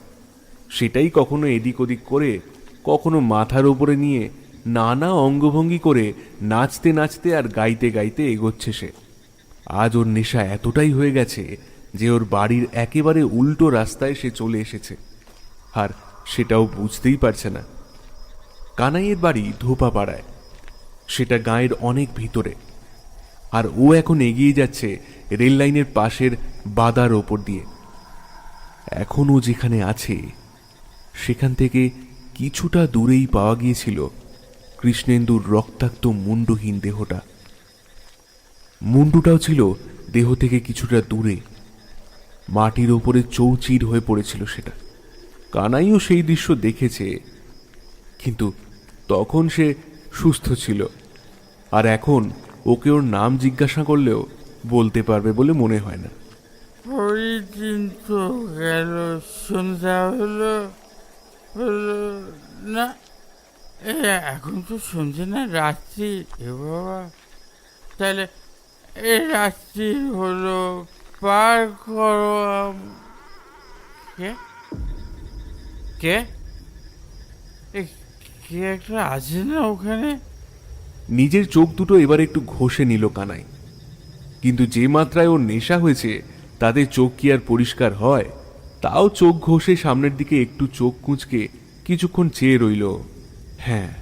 সেটাই কখনো এদিক ওদিক করে, কখনো মাথার ওপরে নিয়ে নানা অঙ্গভঙ্গি করে নাচতে নাচতে আর গাইতে গাইতে এগোচ্ছে সে। আজ ওর নেশা এতটাই হয়ে গেছে যে ওর বাড়ির একেবারে উল্টো রাস্তায় সে চলে এসেছে, আর সেটাও বুঝতেই পারছে না। কানাইয়ের বাড়ি ধোপাপাড়ায়, সেটা গাঁয়ের অনেক ভিতরে, আর ও এখন এগিয়ে যাচ্ছে রেল লাইনের পাশের বাদার ওপর দিয়ে। এখন ও যেখানে আছে সেখান থেকে কিছুটা দূরেই পাওয়া গিয়েছিল কৃষ্ণেন্দুর রক্তাক্ত মুন্ডহীন দেহটা। মুন্ডুটাও ছিল দেহ থেকে কিছুটা দূরে, মাটির ওপরে চৌচির হয়ে পড়েছিল সেটা। কানাইও সেই দৃশ্য দেখেছে, কিন্তু তখন সে সুস্থ ছিল, আর এখন ওকে ওর নাম জিজ্ঞাসা করলেও বলতে পারবে বলে মনে হয় না। হরিদিন তো গেল, সন্ধ্যা হলো, না এখন তো সন্ধ্যে না, রাত্রি। এ বাবা, তাহলে এ রাত্রি হলো, পার করো কে কে কে একটা আছে না ওখানে? নিজের চোখ দুটো এবার একটু ঘষে নিল কানাই, কিন্তু যে মাত্রায় ওর নেশা হয়েছে তাতে চোখ কি আর পরিষ্কার হয়? তাও চোখ ঘষে সামনের দিকে একটু চোখ কুঁচকে কিছুক্ষণ চেয়ে রইল। হ্যাঁ,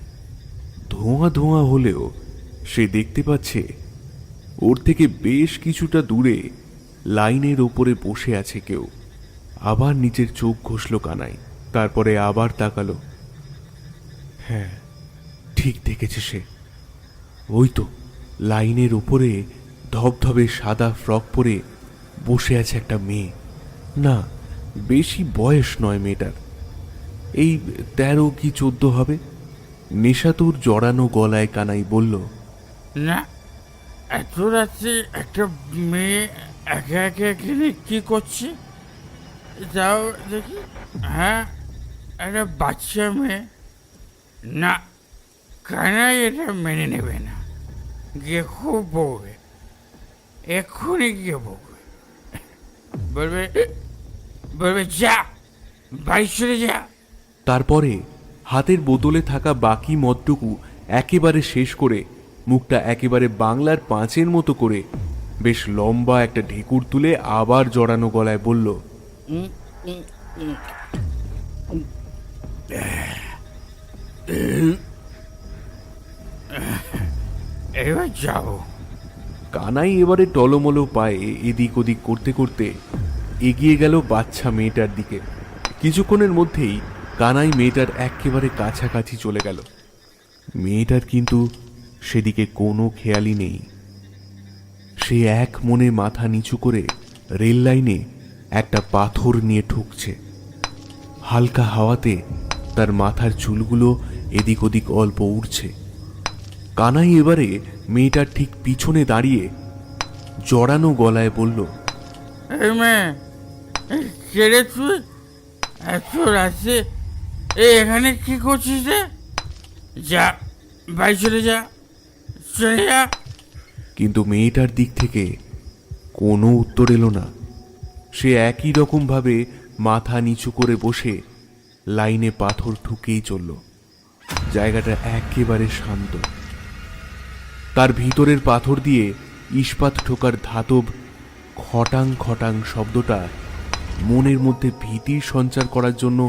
ধোঁয়া ধোঁয়া হলেও সে দেখতে পাচ্ছে ওর থেকে বেশ কিছুটা দূরে লাইনের ওপরে বসে আছে কেউ। আবার নিজের চোখ ঘষল কানাই, তারপরে আবার তাকালো। হ্যাঁ, ঠিক দেখেছে সে। ওই তো লাইনের উপরে ধবধবে সাদা ফ্রক পরে বসে আছে একটা মেয়ে। না, বেশি বয়স নয় মেয়েটার, এই 13 কি 14 হবে। নেশাতুর জড়ানো গলায় কানাই বলল, না, এত রাত্রে একটা মেয়ে একা একা এখানে কি করছে? যাও দেখি। হ্যাঁ, একটা বাচ্চা মেয়ে। না, কানাই এটা মেনে নেবে না, গিয়ে খুব বকবে, এক্ষুনি গিয়ে বকবে, বলবে বলবে যা, বাড়ি চলে যা। তারপরে হাতের বোতলে থাকা বাকি মদটুকু একেবারে শেষ করে মুখটা একেবারে বাংলার 5-এর মতো করে বেশ লম্বা একটা ঢেকুর তুলে আবার জড়ানো গলায় বলল, এবার যাও। কানাই এবারে টলমলো পায়ে এদিক ওদিক করতে করতে এগিয়ে গেল বাচ্চা মেয়েটার দিকে। কিছুক্ষণের মধ্যেই কানাই মেয়েটার একেবারে কাছাকাছি চলে গেল। মেয়েটার কিন্তু সেদিকে কোনো খেয়ালই নেই। সে এক মনে মাথা নিচু করে রেল লাইনে একটা পাথর নিয়ে ঠুকছে। হালকা হাওয়াতে তার মাথার চুলগুলো এদিক ওদিক অল্প উড়ছে। কানাই এবারে মেয়েটার ঠিক পিছনে দাঁড়িয়ে জড়ানো গলায় বলল, এই মেয়ে, কে রে তুই? এত রাতে এখানে কি করছিস রে? যা, বাড়ি চলে যা, চলে যা। কিন্তু মেয়েটার দিক থেকে কোনো উত্তর এলো না। সে একই রকমভাবে মাথা নিচু করে বসে লাইনে পাথর ঠুকেই চলল। জায়গাটা একেবারে শান্ত। তার ভিতরের পাথর দিয়ে ইস্পাত ঠোকার ধাতব খটাং খটাং শব্দটা মনের মধ্যে ভীতির সঞ্চার করার জন্য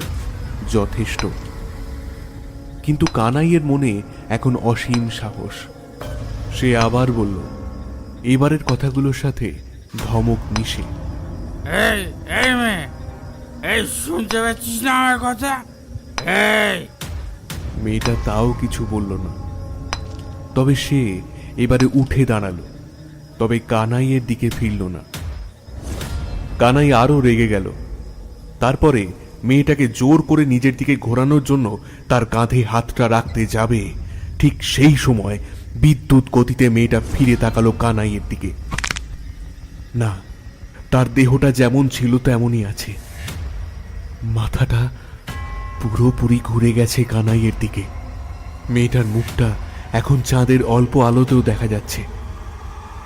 যথেষ্ট। কিন্তু কানাইয়ের মনে এখন অসীম সাহস। সে আবার বলল, এবারের কথাগুলোর সাথে ধমক মিশে, এই এই মেয়ে, এই শুনতে পাচ্ছিস না আমার কথা? এই মেয়েটা তাও কিছু বলল না। তবে সে এবারে উঠে দাঁড়ালো, তবে কানাইয়ের দিকে ফিরল না। কানাই আরো রেগে গেল। তারপরে মেয়েটাকে জোর করে নিজের দিকে ঘোরানোর জন্য তার কাঁধে হাতটা রাখতে যাবে, ঠিক সেই সময় বিদ্যুৎ গতিতে মেয়েটা ফিরে তাকালো কানাইয়ের দিকে। না, তার দেহটা যেমন ছিল তেমনই আছে। মাথাটা পুরোপুরি ঘুরে গেছে কানাইয়ের দিকে। মেয়েটার মুখটা এখন চাঁদের অল্প আলোতেও দেখা যাচ্ছে।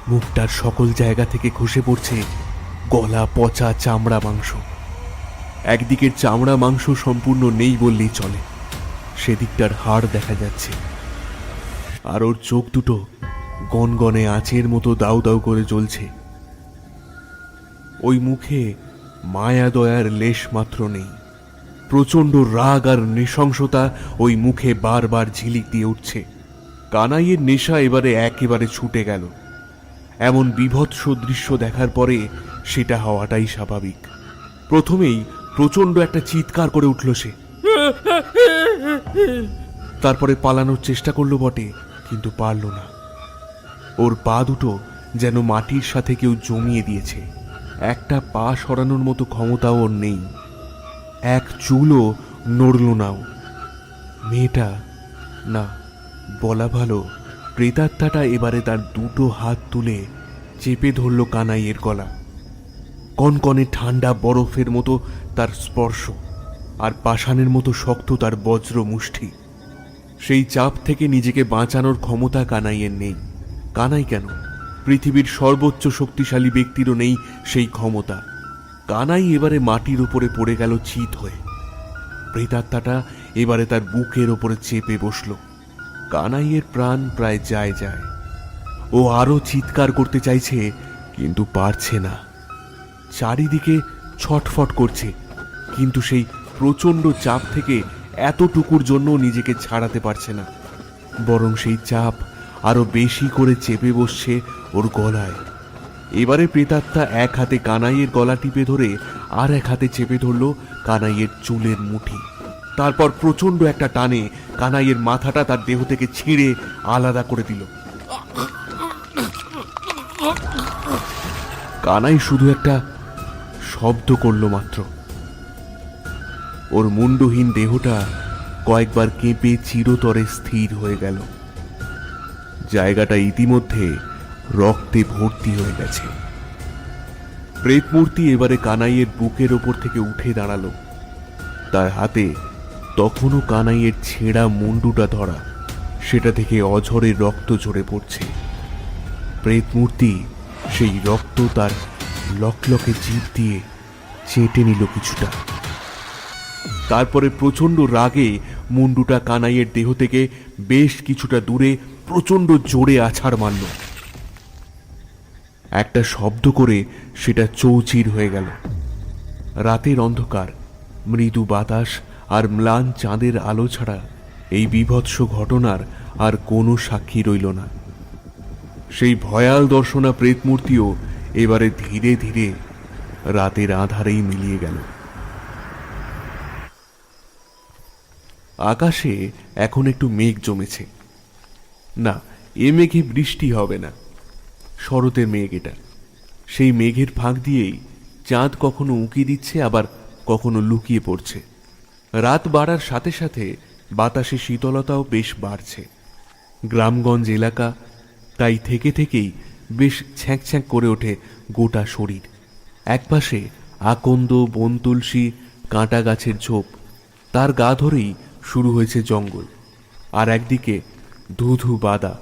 মুখটার সকল জায়গা থেকে খসে পড়ছে গলা পচা চামড়া মাংস। একদিকের চামড়া মাংস সম্পূর্ণ নেই বললেই চলে, সেদিকটার হাড় দেখা যাচ্ছে। আর ওর চোখ দুটো গনগনে আঁচের মতো দাউ দাউ করে জ্বলছে। ওই মুখে মায়া দয়ার লেশ মাত্র নেই। প্রচণ্ড রাগ আর নৃশংসতা ওই মুখে বারবার ঝিলিক দিয়ে উঠছে। কানাইয়ের নেশা এবারে একেবারে ছুটে গেল। এমন বীভৎস দৃশ্য দেখার পরে সেটা হওয়াটাই স্বাভাবিক। প্রথমেই প্রচণ্ড একটা চিৎকার করে উঠল সে। তারপরে পালানোর চেষ্টা করলো বটে, কিন্তু পারল না। ওর পা দুটো যেন মাটির সাথে কেউ জমিয়ে দিয়েছে। একটা পা সরানোর মতো ক্ষমতাও ওর নেই। এক চুলও নড়ল নাও। মেয়েটা, না বলা ভালো, প্রেতাত্মাটা এবারে তার দুটো হাত তুলে চেপে ধরল কানাইয়ের গলা। কনকনে ঠান্ডা বরফের মতো তার স্পর্শ, আর পাষাণের মতো শক্ত তার বজ্র মুষ্টি। সেই চাপ থেকে নিজেকে বাঁচানোর ক্ষমতা কানাইয়ের নেই। কানাই কেন, পৃথিবীর সর্বোচ্চ শক্তিশালী ব্যক্তিরও নেই সেই ক্ষমতা। কানাই এবারে মাটির উপরে পড়ে গেল চিত হয়ে। প্রেতাত্মাটা এবারে তার বুকের ওপরে চেপে বসল। কানাইয়ের প্রাণ প্রায় যায় যায়। ও আরো চিৎকার করতে চাইছে, কিন্তু পারছে না। চারিদিকে ছটফট করছে, কিন্তু সেই প্রচণ্ড চাপ থেকে এতটুকুর জন্য নিজেকে ছাড়াতে পারছে না। বরং সেই চাপ আরো বেশি করে চেপে বসছে ওর গলায়। এবারে প্রেতাত্মা এক হাতে কানাইয়ের গলা টিপে ধরে আর এক হাতে চেপে ধরল কানাইয়ের চুলের মুঠি। তারপর প্রচণ্ড একটা টানে কানাইয়ের মাথাটা তার দেহ থেকে ছিঁড়ে আলাদা করে দিল। কানাই শুধু একটা শব্দ করল মাত্র। ওর মুন্ডহীন দেহটা কয়েকবার কেঁপে চিরতরে স্থির হয়ে গেল। জায়গাটা ইতিমধ্যে রক্তে ভর্তি হয়ে গেছে। প্রেতমূর্তি এবারে কানাইয়ের বুকের ওপর থেকে উঠে দাঁড়ালো। তার হাতে তখনও কানাইয়ের ছেঁড়া মুন্ডুটা ধরা, সেটা থেকে অঝরে রক্ত ঝরে পড়ছে। প্রেতমূর্তি সেই রক্ত তার লকলকে জিভ দিয়ে চেটে নিল কিছুটা। তারপরে প্রচণ্ড রাগে মুন্ডুটা কানাইয়ের দেহ থেকে বেশ কিছুটা দূরে প্রচণ্ড জোরে আছাড় মারল। একটা শব্দ করে সেটা চৌচির হয়ে গেল। রাতের অন্ধকার, মৃদু বাতাস আর ম্লান চাঁদের আলো ছাড়া এই বীভৎস ঘটনার আর কোনো সাক্ষী রইল না। সেই ভয়াল দর্শনা প্রেতমূর্তিও এবারে ধীরে ধীরে রাতের আঁধারেই মিলিয়ে গেল। আকাশে এখন একটু মেঘ জমেছে। না, এ মেঘে বৃষ্টি হবে না। শরতের মেঘ এটা। সেই মেঘের ফাঁক দিয়েই চাঁদ কখনো উঁকি দিচ্ছে, আবার কখনো লুকিয়ে পড়ছে। রাত বাড়ার সাথে সাথে বাতাসে শীতলতাও বেশ বাড়ছে। গ্রামগঞ্জ এলাকা, তাই থেকে থেকেই বেশ ছ্যাঁক ছ্যাঁক করে ওঠে গোটা শরীর। একপাশে আকন্দ, বন তুলসী, কাঁটা গাছের ঝোপ, তার গা ধরেই শুরু হয়েছে জঙ্গল। আর একদিকে ধুধু বাদা।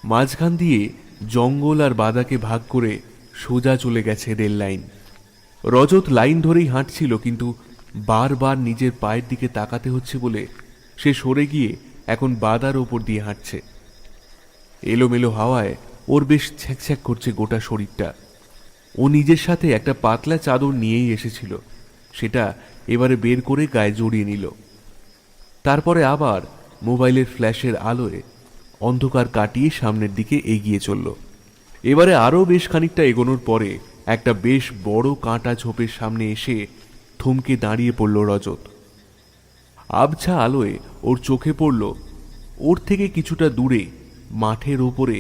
মাঝখান দিয়ে জঙ্গল আর বাদাকে ভাগ করে সোজা চলে গেছে রেল লাইন। রজত লাইন ধরেই হাঁটছিল, কিন্তু বারবার নিজের পায়ের দিকে তাকাতে হচ্ছে বলে সে সরে গিয়ে এখন বাদার ওপর দিয়ে হাঁটছে। এলোমেলো হাওয়ায় ওর বেশ ছ্যাঁক করছে গোটা শরীরটা। ও নিজের সাথে একটা পাতলা চাদর নিয়েই এসেছিল, সেটা এবারে বের করে গায়ে জড়িয়ে নিল। তারপরে আবার মোবাইলের ফ্ল্যাশের আলোয় অন্ধকার কাটিয়ে সামনের দিকে এগিয়ে চলল। এবারে আরও বেশ খানিকটা এগোনোর পরে একটা বেশ বড় কাঁটা ঝোপের সামনে এসে থমকে দাঁড়িয়ে পড়ল রজত। আবছা আলোয় ওর চোখে পড়ল ওর থেকে কিছুটা দূরে মাঠের ওপরে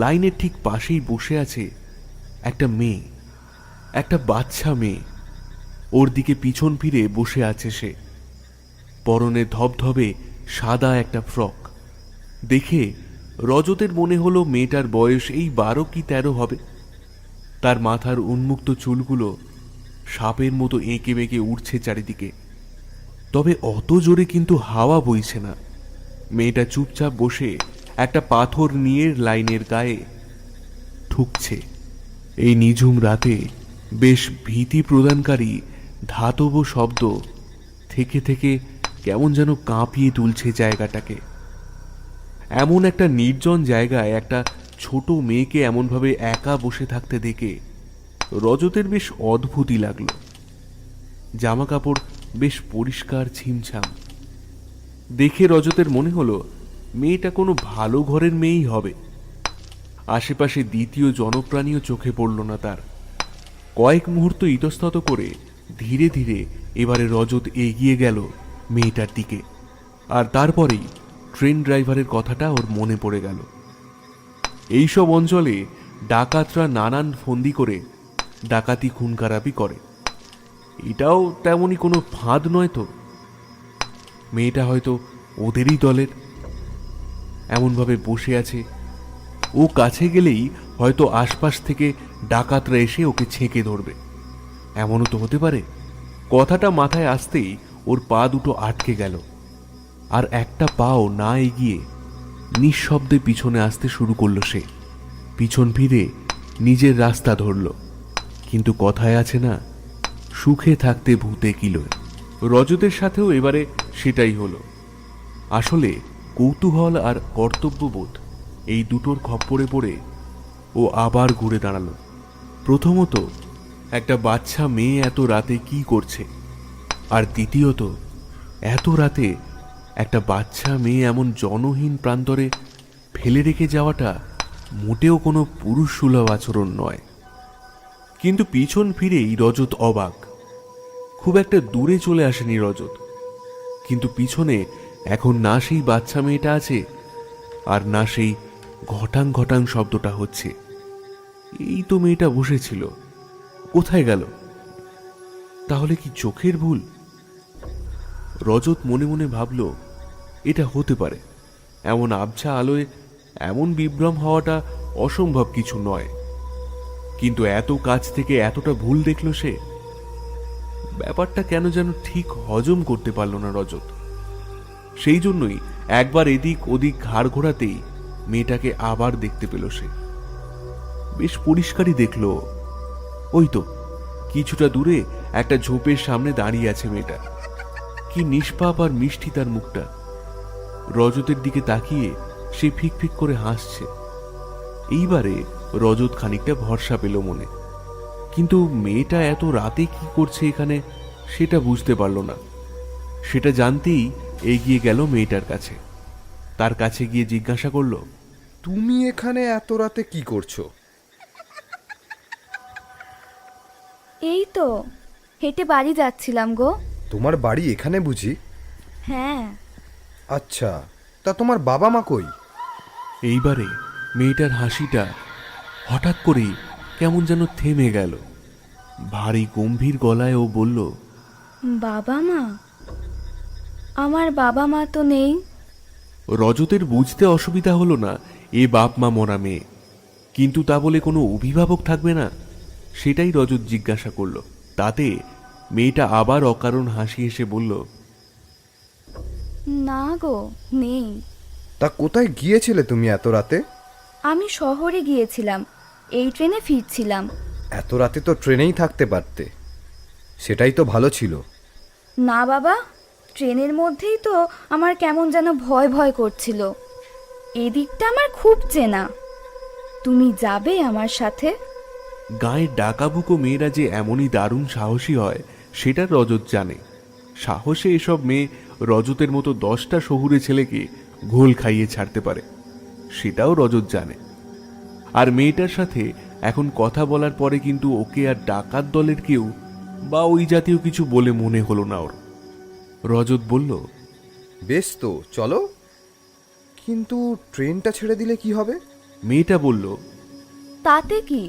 লাইনের ঠিক পাশেই বসে আছে একটা মেয়ে, একটা বাচ্চা মেয়ে। ওর দিকে পিছন ফিরে বসে আছে সে। পরনে ধবধবে সাদা একটা ফ্রক। দেখে রজতের মনে হলো মেয়েটার বয়স এই 12 কি 13 হবে। তার মাথার উন্মুক্ত চুলগুলো সাপের মতো এঁকে বেঁকে উঠছে চারিদিকে, তবে অত জোরে কিন্তু হাওয়া বইছে না। মেয়েটা চুপচাপ বসে একটা পাথর নিয়ে লাইনের গায়ে ঠুকছে। এই নিঝুম রাতে বেশ ভীতি প্রদানকারী ধাতব শব্দ থেকে থেকে কেমন যেন কাঁপিয়ে তুলছে জায়গাটাকে। এমন একটা নির্জন জায়গায় একটা ছোট মেয়েকে এমনভাবে একা বসে থাকতে দেখে রজতের বেশ অদ্ভুতই লাগলো। জামা কাপড় বেশ পরিষ্কার ছিমছাম। দেখে রজতের মনে হলো মেয়েটা কোনো ভালো ঘরের মেয়েই হবে। আশেপাশে দ্বিতীয় জনপ্রাণীও চোখে পড়ল না তার। কয়েক মুহূর্ত ইতস্তত করে ধীরে ধীরে এবারে রজত এগিয়ে গেল মেয়েটার দিকে। আর তারপরেই ট্রেন ড্রাইভারের কথাটা ওর মনে পড়ে গেল। এইসব অঞ্চলে ডাকাতরা নানান ফন্দি করে ডাকাতি খুন খারাপি করে। এটাও তেমনই কোনো ফাঁদ নয় তো। মেয়েটা হয়তো ওদেরই দলের। এমনভাবে বসে আছে, ও কাছে গেলেই হয়তো আশপাশ থেকে ডাকাতরা এসে ওকে ছেঁকে ধরবে। এমনও তো হতে পারে। কথাটা মাথায় আসতেই ওর পা দুটো আটকে গেল, আর একটা পাও না এগিয়ে নিঃশব্দে পিছনে আসতে শুরু করলো সে। পিছন ফিরে নিজের রাস্তা ধরল। কিন্তু কথায় আছে না, সুখে থাকতে ভূতে কিলোয়। রজতের সাথেও এবারে সেটাই হলো। আসলে কৌতূহল আর কর্তব্যবোধ এই দুটোর খপ্পরে পড়ে ও আবার ঘুরে দাঁড়ালো। প্রথমত, একটা বাচ্চা মেয়ে এত রাতে কি করছে, আর দ্বিতীয়ত, এত রাতে একটা বাচ্চা মেয়ে এমন জনহীন প্রান্তরে ফেলে রেখে যাওয়াটা মোটেও কোনো পুরুষ সুলভ আচরণ নয়। কিন্তু পিছন ফিরেই রজত অবাক। খুব একটা দূরে চলে আসেনি রজত, কিন্তু পিছনে এখন না সেই বাচ্চা মেয়েটা আছে, আর না সেই ঘটাং ঘটাং শব্দটা হচ্ছে। এই তো মেয়েটা বসেছিল, কোথায় গেল? তাহলে কি চোখের ভুল? রজত মনে মনে ভাবল, এটা হতে পারে। এমন আবছা আলোয় এমন বিভ্রম হওয়াটা অসম্ভব কিছু নয়। কিন্তু এত কাছ থেকে এতটা ভুল দেখল সে। ব্যাপারটা কেন যেন ঠিক হজম করতে পারল না রজত। সেই জন্যই একবার এদিক ওদিক ঘাড় ঘোরাতেই মেয়েটাকে আবার দেখতে পেল সে। বেশ পরিষ্কারই দেখল। ওই তো কিছুটা দূরে একটা ঝোপের সামনে দাঁড়িয়ে আছে মেয়েটা। কি নিষ্পাপ আর মিষ্টি তার মুখটা। রজতের দিকে তাকিয়ে সে ফিক ফিক করে হাসছে। এইবারে রজত খানিকটা ভরসা পেল মনে। কিন্তু মেয়েটা এত রাতে কি করছে এখানে সেটা বুঝতে পারল না। সেটা জানতেই এগিয়ে গেল মেয়েটার কাছে। তার কাছে গিয়ে জিজ্ঞাসা করল, তুমি এখানে এত রাতে কি করছো? এই তো হেঁটে বাড়ি যাচ্ছিলাম গো। তোমার বাড়ি এখানে বুঝি? হ্যাঁ। আচ্ছা, তা তোমার বাবা মা কই? এইবারে মেয়েটার হাসিটা হঠাৎ করেই কেমন যেন থেমে গেল। ভারী গম্ভীর গলায় ও বলল, বাবা মা? আমার বাবা মা তো নেই। রজতের বুঝতে অসুবিধা হলো না এ বাপ মা মরা মেয়ে, কিন্তু তা বলে কোনো অভিভাবক থাকবে না? সেটাই রজত জিজ্ঞাসা করল। তাতে মেয়েটা আবার অকারণ হাসি হেসে বলল, না গো, নেই। তা কোথায় গিয়েছিলে তুমি এত রাতে? আমি শহরে গিয়েছিলাম, এই ট্রেনে ফিরছিলাম। এত রাতে তো ট্রেনেই থাকতে পারতে, সেটাই তো ভালো ছিল। না বাবা, ট্রেনের মধ্যেই তো আমার কেমন যেন ভয় ভয় করছিল। এদিকটা আমার খুব চেনা। তুমি যাবে আমার সাথে? গায়ের ডাকাবুকো মেয়েরা যে এমনই দারুণ সাহসী হয় সেটা রজত জানে। সাহসে এসব মেয়ে রজতের মতো 10টা শহুরে ছেলেকে ঘোল খাইয়ে ছাড়তে পারে, সেটাও রজত জানে। আর মেয়েটার সাথে এখন কথা বলার পরে কিন্তু ওকে আর ডাকাত দলের কেউ বা ওই জাতীয় কিছু বলে মনে হলো না ওর। রজত বলল, বেশ তো, চলো। কিন্তু ট্রেনটা ছেড়ে দিলে কি হবে? মেয়েটা বলল, তাতে কি,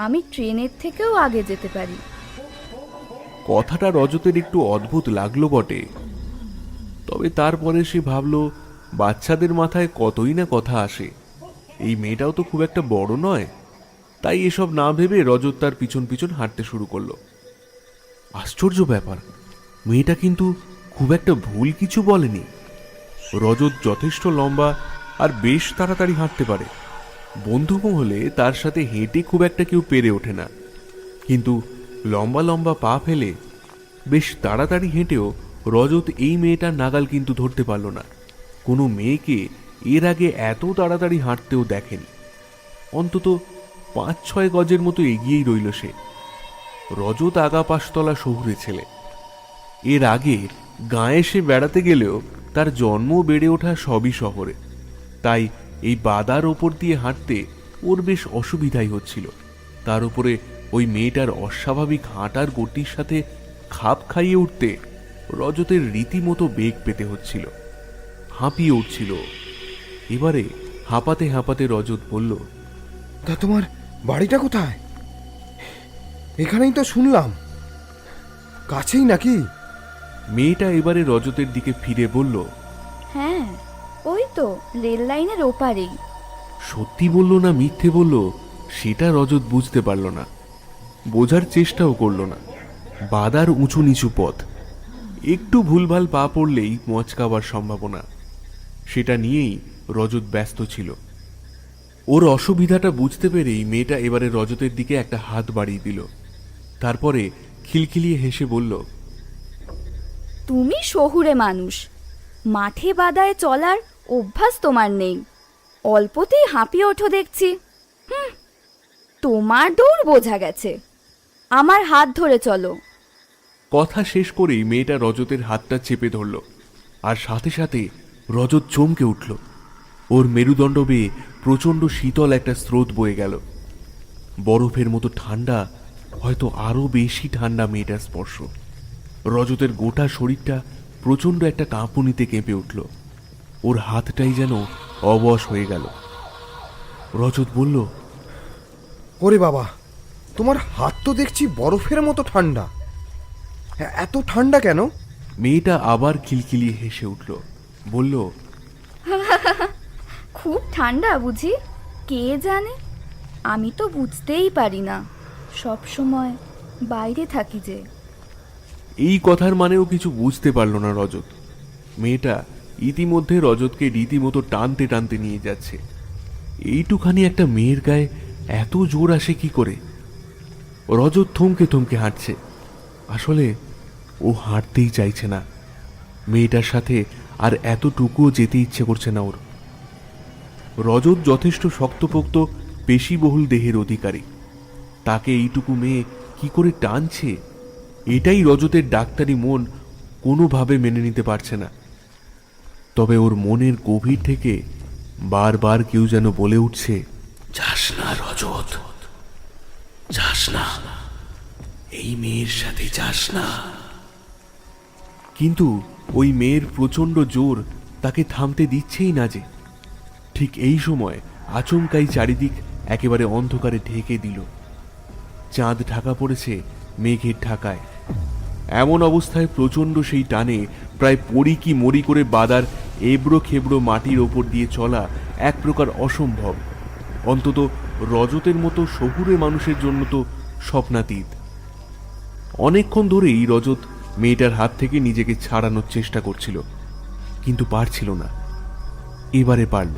আমি ট্রেনের থেকেও আগে যেতে পারি। কথাটা রজতের একটু অদ্ভুত লাগলো বটে, তবে তারপরে সে ভাবল বাচ্চাদের মাথায় কতই না কথা আসে, এই মেয়েটাও তো খুব একটা বড় নয়। তাই এসব না ভেবে রজত তার পিছন পিছন হাঁটতে শুরু করলো। আশ্চর্য ব্যাপার, মেয়েটা কিন্তু খুব একটা ভুল কিছু বলেনি। রজত যথেষ্ট লম্বা আর বেশ তাড়াতাড়ি হাঁটতে পারে। বন্ধু মহলে তার সাথে হেঁটে খুব একটা কেউ পেরে ওঠে না, কিন্তু লম্বা লম্বা পা ফেলে বেশ তাড়াতাড়ি হেঁটেও রজত এই মেয়েটার নাগাল কিন্তু ধরতে পারল না। কোনো মেয়েকে এর আগে এত তাড়াতাড়ি হাঁটতেও দেখেনি। অন্তত 5-6 গজের মতো এগিয়েই রইল সে। রজত আগা পাশতলা শহুরে ছেলে, এর আগে গাঁয়ে সে বেড়াতে গেলেও তার জন্ম বেড়ে ওঠা সবই শহরে, তাই এই বাদার ওপর দিয়ে হাঁটতে ওর বেশ অসুবিধাই হচ্ছিল। তার উপরে ওই মেয়েটার অস্বাভাবিক হাঁটার গতির সাথে খাপ খাইয়ে উঠতে রজতের রীতিমতো বেগ পেতে হচ্ছিল, হাঁপিয়ে উঠছিল। এবারে হাঁপাতে হাঁপাতে রজত বলল, তা তোমার বাড়িটা কোথায়? এখানেই তো শুনলাম, কাছেই নাকি? মেয়েটা এবারে রজতের দিকে ফিরে বলল, হ্যাঁ, ওই তো রেল লাইনের ওপারেই। সত্যি বলল না মিথ্যে বলল সেটা রজত বুঝতে পারল না, বোঝার চেষ্টাও করল না। বাদার উঁচু নিচু পথ, একটু ভুলভাল পা পড়লেই মচকাবার সম্ভাবনা, সেটা নিয়েই রজত ব্যস্ত ছিল। ওর অসুবিধাটা বুঝতে পেরেই মেয়েটা এবারে রজতের দিকে একটা হাত বাড়িয়ে দিল। তারপরে খিলখিলিয়ে হেসে বলল, তুমি শহুরে মানুষ, মাঠে বাদায় চলার অভ্যাস তোমার নেই, অল্পতেই হাঁপিয়ে ওঠো দেখছি। তোমার দৌড় বোঝা গেছে, আমার হাত ধরে চলো। কথা শেষ করেই মেয়েটা রজতের হাতটা চেপে ধরল, আর সাথে সাথে রজত চমকে উঠল। ওর মেরুদণ্ড বেয়ে প্রচণ্ড শীতল একটা স্রোত বয়ে গেল। বরফের মতো ঠান্ডা, হয়তো আরো বেশি ঠান্ডা মেয়েটার স্পর্শ। রজতের গোটা শরীরটা প্রচণ্ড একটা কাঁপুনিতে কেঁপে উঠল, ওর হাতটাই যেন অবশ হয়ে গেল। রজত বলল, ওরে বাবা, তোমার হাত তো দেখছি বরফের মতো ঠান্ডা। এত ঠান্ডা কেন? মেয়েটা আবার খিলখিলিয়ে হেসে উঠল, বলল, খুব ঠান্ডা বুঝি? কে জানে, আমি তো বুঝতেই পারি না, সব সময় বাইরে থাকি যে। এই কথার মানেও কিছু বুঝতে পারল না রজত। মেয়েটা ইতিমধ্যে রজতকে রীতিমতো টানতে টানতে নিয়ে যাচ্ছে। এইটুখানি একটা মেয়ের গায়ে এত জোর আসে কি করে? রজত থমকে থমকে হাঁটছে। আসলে ও হাঁটতেই চাইছে না, মেয়েটার সাথে আর এতটুকুও যেতে ইচ্ছে করছে না ওর। রজত যথেষ্ট শক্তপোক্ত পেশিবহুল দেহের অধিকারী, তাকে এইটুকু মেয়ে কি করে টানছে, এটাই রজতের ডাক্তারি মন কোনোভাবে মেনে নিতে পারছে না। তবে ওর মনের গভীর থেকে বারবার কেউ যেন বলে উঠছে, যাস না রজত, যাস না, এই মেয়ের সাথে যাস না। কিন্তু ওই মেয়ের প্রচণ্ড জোর তাকে থামতে দিচ্ছেই না যে। ঠিক এই সময় আচমকাই চারিদিক একেবারে অন্ধকারে ঢেকে দিল। চাঁদ ঢাকা পড়েছে মেঘের ঢাকায়। এমন অবস্থায় প্রচণ্ড সেই টানে প্রায় পড়ি কি মরি করে বাদার এবড়ো খেবড়ো মাটির ওপর দিয়ে চলা এক প্রকার অসম্ভব, অন্তত রজতের মতো শহুরে মানুষের জন্য তো স্বপ্নাতীত। অনেকক্ষণ ধরেই রজত মেয়েটার হাত থেকে নিজেকে ছাড়ানোর চেষ্টা করছিল, কিন্তু পারছিল না। এবারে পারল।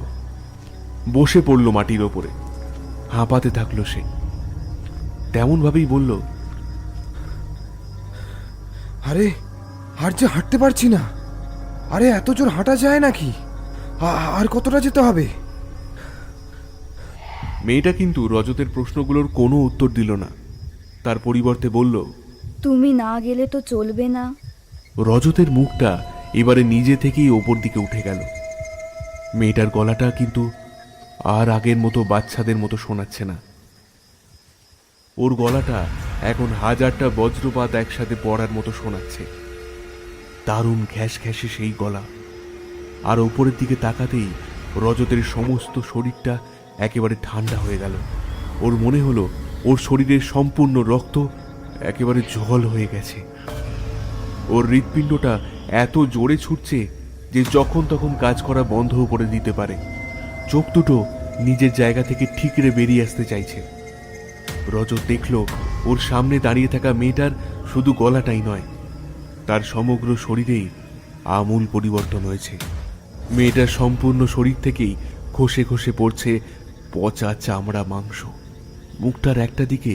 বসে পড়ল মাটির ওপরে, হাঁপাতে থাকলো সে। তেমনভাবেই বলল, আরে আর যে হাঁটতে পারছি না। আরে এত জোর হাঁটা যায় নাকি? আর কতটা যেতে হবে? মেয়েটা কিন্তু রজতের প্রশ্নগুলোর কোনো উত্তর দিল না। তার পরিবর্তে বলল, তুমি না গেলে তো চলবে না। রজতের মুখটা এবারে নিজে থেকেই ওপর দিকে উঠে গেল। মেয়েটার গলাটা কিন্তু আর আগের মতো বাচ্চাদের মতো শোনাচ্ছে না। ওর গলাটা এখন হাজারটা বজ্রপাত একসাথে পড়ার মতো শোনাচ্ছে। দারুণ ঘ্যাস ঘ্যাসে সেই গলা। আর ওপরের দিকে তাকাতেই রজতের সমস্ত শরীরটা একেবারে ঠান্ডা হয়ে গেল। ওর মনে হলো ওর শরীরের সম্পূর্ণ রক্ত একেবারে জল হয়ে গেছে। ওর হৃৎপিণ্ডটা এত জোরে ছুটছে যে যখন তখন কাজ করা বন্ধও করে দিতে পারে। চোখ দুটো নিজের জায়গা থেকে ঠিকরে বেরিয়ে আসতে চাইছে। রজত দেখল ওর সামনে দাঁড়িয়ে থাকা মেয়েটার শুধু গলাটাই নয়, তার সমগ্র শরীরেই আমূল পরিবর্তন হয়েছে। মেয়েটার সম্পূর্ণ শরীর থেকেই খসে খসে পড়ছে পচা চামড়া মাংস। মুখটার একটা দিকে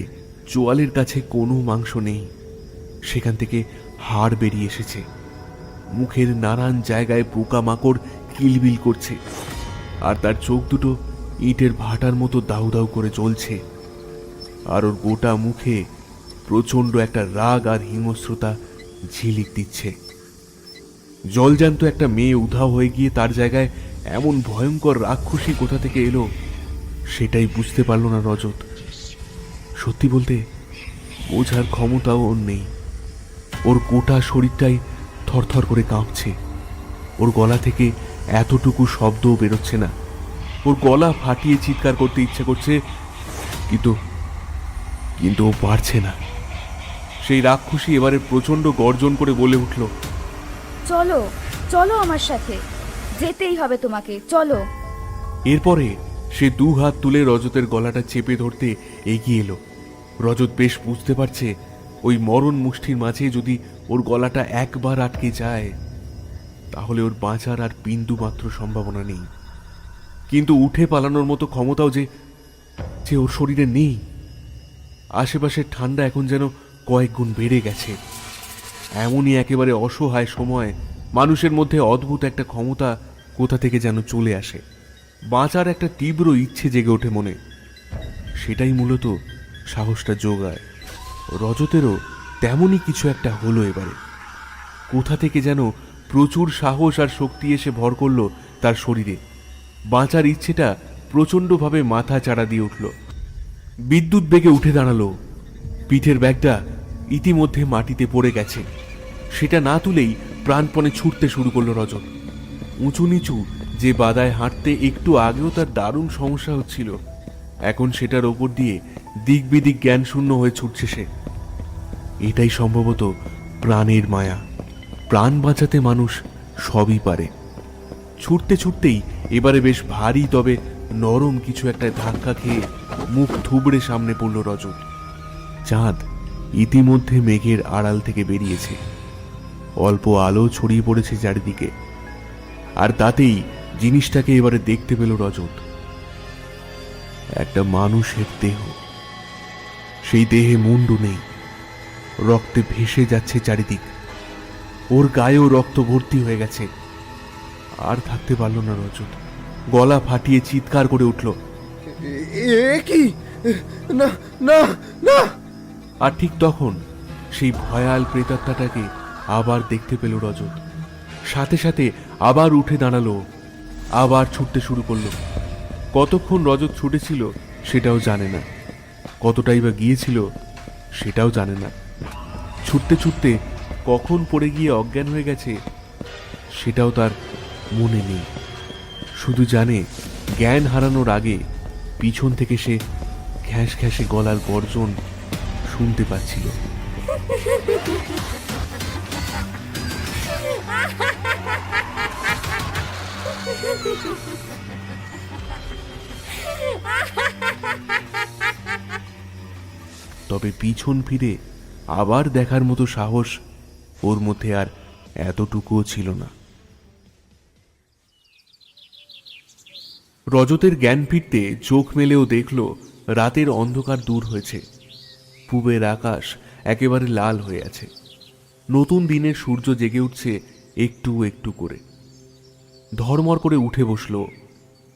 চোয়ালের কাছে কোনো মাংস নেই, সেখান থেকে হাড় বেরিয়ে এসেছে। মুখের নানান জায়গায় পোকামাকড় কিলবিল করছে, আর তার চোখ দুটো ইটের ভাটার মতো দাউ দাউ করে জ্বলছে। আর ওর গোটা মুখে প্রচণ্ড একটা রাগ আর হিংস্রতা ঝিলিক দিচ্ছে। জলজান্ত একটা মেয়ে উধাও হয়ে গিয়ে তার জায়গায় এমন ভয়ঙ্কর রাক্ষসী কোথা থেকে এলো সেটাই বুঝতে পারল না রজত। সত্যি বলতে বোঝার ক্ষমতাও ওর নেই। ওর গোটা শরীরটাই থরথর করে কাঁপছে। ওর গলা থেকে এতটুকু শব্দও বেরোচ্ছে না। ওর গলা ফাটিয়ে চিৎকার করতে ইচ্ছে করছে, কিন্তু কিন্তু ও পারছে না। সেই রাক্ষসী এবারে প্রচণ্ড গর্জন করে বলে উঠল, চলো চলো আমার সাথে, যেতেই হবে তোমাকে, চলো। এরপরে সে দু হাত তুলে রজতের গলাটা চেপে ধরতে এগিয়ে এলো। রজত বেশ বুঝতে পারছে ওই মরণ মুষ্টির মাঝে যদি ওর গলাটা একবার আটকে যায় তাহলে ওর বাঁচার আর বিন্দু মাত্র সম্ভাবনা নেই। কিন্তু উঠে পালানোর মতো ক্ষমতাও যে ওর শরীরে নেই। আশেপাশের ঠান্ডা এখন যেন কয়েক গুণ বেড়ে গেছে। এমনই একেবারে অসহায় সময় মানুষের মধ্যে অদ্ভুত একটা ক্ষমতা কোথা থেকে যেন চলে আসে। বাঁচার একটা তীব্র ইচ্ছে জেগে ওঠে মনে। সেটাই মূলত সাহসটা যোগায়। রজতেরও তেমনই কিছু একটা হলো এবারে। কোথা থেকে যেন প্রচুর সাহস আর শক্তি এসে ভর করলো তার শরীরে। বাঁচার ইচ্ছেটা প্রচণ্ডভাবে মাথা চাড়া দিয়ে উঠল। বিদ্যুৎ বেগে উঠে দাঁড়ালো। পিঠের ব্যাগটা ইতিমধ্যে মাটিতে পড়ে গেছে। সেটা না তুলেই প্রাণপণে ছুটতে শুরু করলো রজত। উঁচু নিচু যে বাদায় হাঁটতে একটু আগেও তার দারুণ সমস্যা হচ্ছিল, এখন সেটার ওপর দিয়ে দিক বিদিক জ্ঞান শূন্য হয়ে ছুটছে সে। এটাই সম্ভবত প্রাণের মায়া। প্রাণ বাঁচাতে মানুষ সবই পারে। ছুটতে ছুটতেই এবারে বেশ ভারী তবে নরম কিছু একটা ধাক্কা খেয়ে মুখ থুবড়ে সামনে পড়ল রজত। চাঁদ ইতিমধ্যে মেঘের আড়াল থেকে বেরিয়েছে। অল্প আলো ছড়িয়ে পড়েছে চারিদিকে, আর তাতেই জিনিসটাকে এবারে দেখতে পেল রজত। একটা মানুষের দেহ। সেই দেহে মুন্ডু নেই, রক্তে ভেসে যাচ্ছে চারিদিক। ওর গায়েও রক্ত ভর্তি হয়ে গেছে। আর থাকতে পারল না রজত, গলা ফাটিয়ে চিৎকার করে উঠল, এ কি? না না না! আর ঠিক তখন সেই ভয়াল প্রেতাত্মাটাকে আবার দেখতে পেল রজত। সাথে সাথে আবার উঠে দাঁড়ালো, আবার ছুটতে শুরু করলো। কতক্ষণ রজত ছুটেছিল সেটাও জানে না, কতটাই বা গিয়েছিল সেটাও জানে না। ছুটতে ছুটতে কখন পড়ে গিয়ে অজ্ঞান হয়ে গেছে সেটাও তার মনে নেই। শুধু জানে জ্ঞান হারানোর আগে পিছন থেকে সে ঘ্যাঁস ঘ্যাঁসে গলার গর্জন শুনতে পাচ্ছিল। তবে পিছন ফিরে আবার দেখার মতো সাহস ওর মধ্যে আর এতটুকুও ছিল না। রজতের জ্ঞান ফিরতে চোখ মেলেও দেখল রাতের অন্ধকার দূর হয়েছে, পূবের আকাশ একেবারে লাল হয়ে আছে, নতুন দিনের সূর্য জেগে উঠছে একটু একটু করে। ধর্মর করে উঠে বসল,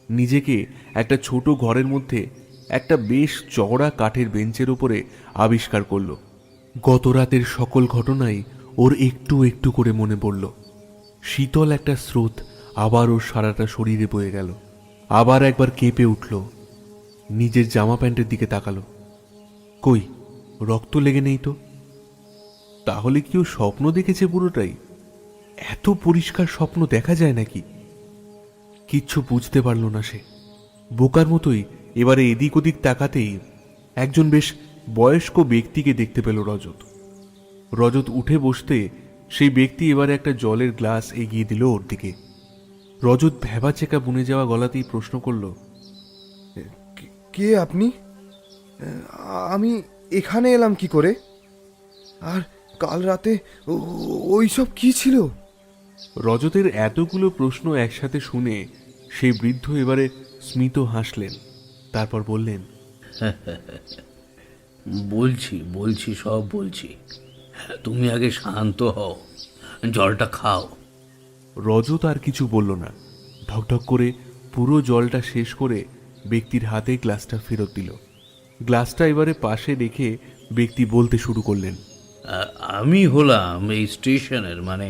নিজেকে একটা ছোট ঘরের মধ্যে একটা বেশ চওড়া কাঠের বেঞ্চের উপরে আবিষ্কার করল। গত রাতের সকল ঘটনাই ওর একটু একটু করে মনে পড়ল। শীতল একটা স্রোত আবার ওর সারাটা শরীরে বয়ে গেল। আবার একবার কেঁপে উঠল, নিজের জামা প্যান্টের দিকে তাকালো। কই, রক্ত লেগে নেই তো? তাহলে কি ও স্বপ্ন দেখেছে পুরোটাই? এত পরিষ্কার স্বপ্ন দেখা যায় নাকি? কিচ্ছু বুঝতে পারল না সে। বোকার মতোই এবারে এদিক ওদিক তাকাতেই একজন বেশ বয়স্ক ব্যক্তিকে দেখতে পেল রজত। রজত উঠে বসতে সেই ব্যক্তি এবারে একটা জলের গ্লাস এগিয়ে দিল ওর দিকে। রজত ভ্যাবাচেকা বুনে যাওয়া গলাতেই প্রশ্ন করল, কে আপনি? আমি এখানে এলাম কি করে? আর কাল রাতে ওই সব কি ছিল? রজতের এতগুলো প্রশ্ন একসাথে শুনে সেই বৃদ্ধ এবারে স্মিত হাসলেন, তারপর বললেন, বলছি সব বলছি, তুমি আগে শান্ত হও, জলটা খাও। রজত আর কিছু বলল না, ঢকঢক করে পুরো জলটা শেষ করে ব্যক্তির হাতে গ্লাসটা ফেরত দিল। গ্লাসটা এবারে পাশে রেখে ব্যক্তি বলতে শুরু করলেন, আমি হলাম এই স্টেশনের, মানে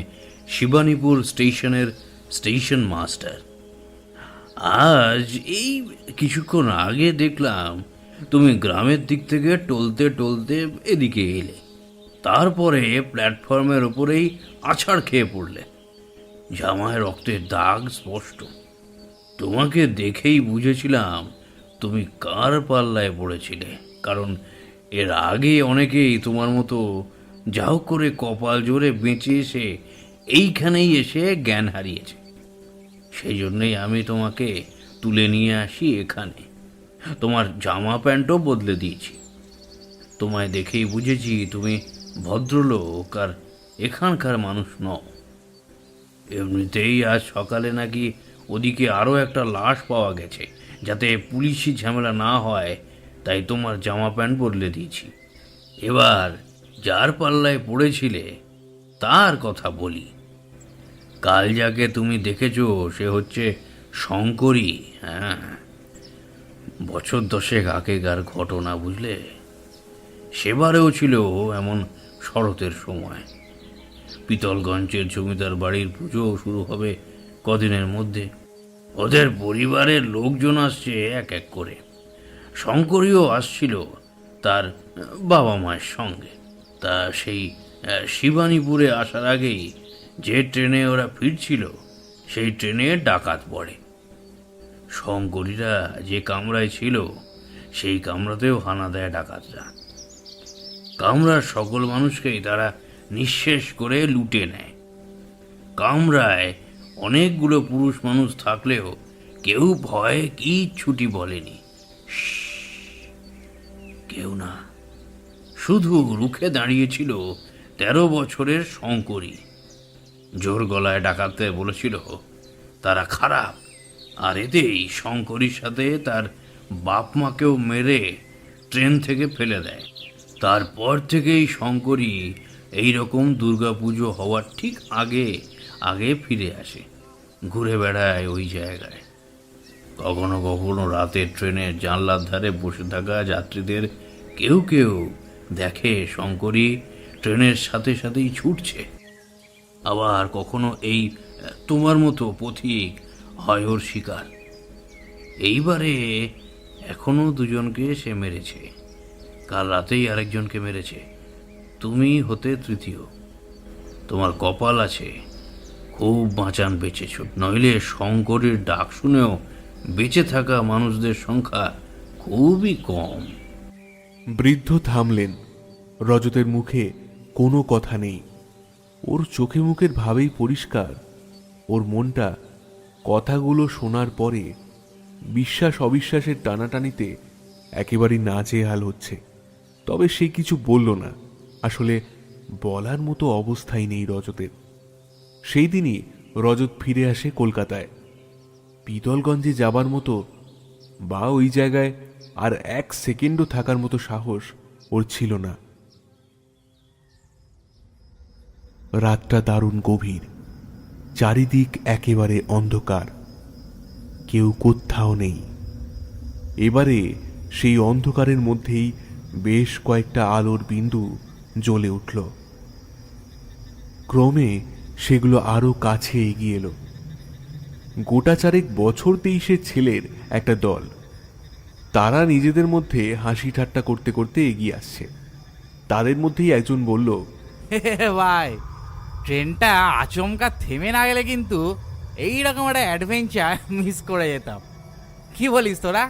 শিবানীপুর স্টেশনের স্টেশন মাস্টার। আজ এই কিছুক্ষণ আগে দেখলাম তুমি গ্রামের দিক থেকে টলতে টলতে এদিকে এলে, তারপরে প্ল্যাটফর্মের ওপরেই আছাড় খেয়ে পড়লে। জামায় রক্তের দাগ স্পষ্ট। তোমাকে দেখেই বুঝেছিলাম তুমি কার পাল্লায় পড়েছিলে, কারণ এর আগে অনেকেই তোমার মতো যাও করে কপাল জোরে বেঁচে এসে এইখানেই এসে জ্ঞান হারিয়েছে। সেই জন্যই আমি তোমাকে তুলে নিয়ে আসি এখানে। তোমার জামা প্যান্টও বদলে দিয়েছি। তোমায় দেখেই বুঝেছি তুমি ভদ্রলোক আর এখানকার মানুষ নও। এমনিতেই আজ সকালে নাকি ওদিকে আরও একটা লাশ পাওয়া গেছে, যাতে পুলিশি ঝামেলা না হয় তাই তোমার জামা প্যান্ট বদলে দিয়েছি। এবার যার পাল্লায় পড়েছিলে তার কথা বলি। কাল যাকে তুমি দেখেছ সে হচ্ছে শঙ্করী। হ্যাঁ, বছর 10 আগেকার ঘটনা, বুঝলে? সেবারেও ছিল এমন শরতের সময়। পিতলগঞ্জের জমিদার বাড়ির পুজো শুরু হবে কদিনের মধ্যে। ওদের পরিবারের লোকজন আসছে এক এক করে। শঙ্করীও আসছিল তার বাবা মায়ের সঙ্গে। তা সেই শিবানীপুরে আসার আগেই যে ট্রেনে ওরা ফিরছিল সেই ট্রেনে ডাকাত পড়ে। শঙ্করীরা যে কামরায় ছিল সেই কামরাতেও হানা দেয় ডাকাতরা। কামরার সকল মানুষকেই তারা নিঃশেষ করে লুটে নেয়। কামরায় অনেকগুলো পুরুষ মানুষ থাকলেও কেউ ভয়ে কিচ্ছুটি বলেনি। কেউ না, শুধু রুখে দাঁড়িয়েছিল 13 বছরের শঙ্করী। জোর গলায় ডাকাতে বলেছিল তারা খারাপ, আর এতেই শঙ্করীর সাথে তার বাপ মাকেও মেরে ট্রেন থেকে ফেলে দেয়। তারপর থেকেই শঙ্করী এইরকম দুর্গাপুজো হওয়ার ঠিক আগে আগে ফিরে আসে, ঘুরে বেড়ায় ওই জায়গায়। কখনো কখনো রাতের ট্রেনের জানলার ধারে বসে থাকা যাত্রীদের কেউ কেউ দেখে শঙ্করী ট্রেনের সাথে সাথেই ছুটছে। আবার কখনো এই তোমার মতো পথিক হয় ওর শিকার। এইবারে এখনো 2জনকে সে মেরেছে, কাল রাতেই আরেকজনকে মেরেছে। তুমি হতে তৃতীয়। তোমার কপাল আছে, খুব বাঁচান বেঁচেছ, নইলে শঙ্করীর ডাক শুনেও বেঁচে থাকা মানুষদের সংখ্যা খুবই কম। বৃদ্ধ থামলেন। রজতের মুখে কোনো কথা নেই। ওর চোখে মুখের ভাবেই পরিষ্কার ওর মনটা কথাগুলো শোনার পরে বিশ্বাস অবিশ্বাসের টানাটানিতে একেবারেই নাজেহাল হচ্ছে। তবে সে কিছু বলল না। আসলে বলার মতো অবস্থাই নেই রজতের। সেই দিনই রজত ফিরে আসে কলকাতায়। পিতলগঞ্জে যাবার মতো বা ওই জায়গায় আর এক সেকেন্ডও থাকার মতো সাহস ওর ছিল না। রাতটা দারুণ গভীর। চারিদিক একেবারে অন্ধকার। কেউ কোথাও নেই। এবারে সেই অন্ধকারের মধ্যেই বেশ কয়েকটা আলোর বিন্দু জ্বলে উঠল। ক্রমে সেগুলো আরো কাছে এগিয়ে এলো। গোটা চারেক বছর 23-এর ছেলের একটা দল। তারা নিজেদের মধ্যে হাসি ঠাট্টা করতে করতে এগিয়ে আসছে। তাদের মধ্যেই একজন বলল, ভাই, ট্রেনটা আচমকা থেমে না গেলে কিন্তু এইরকম একটা অ্যাডভেঞ্চার মিস করে যেতাম। কি বলিস তোরা?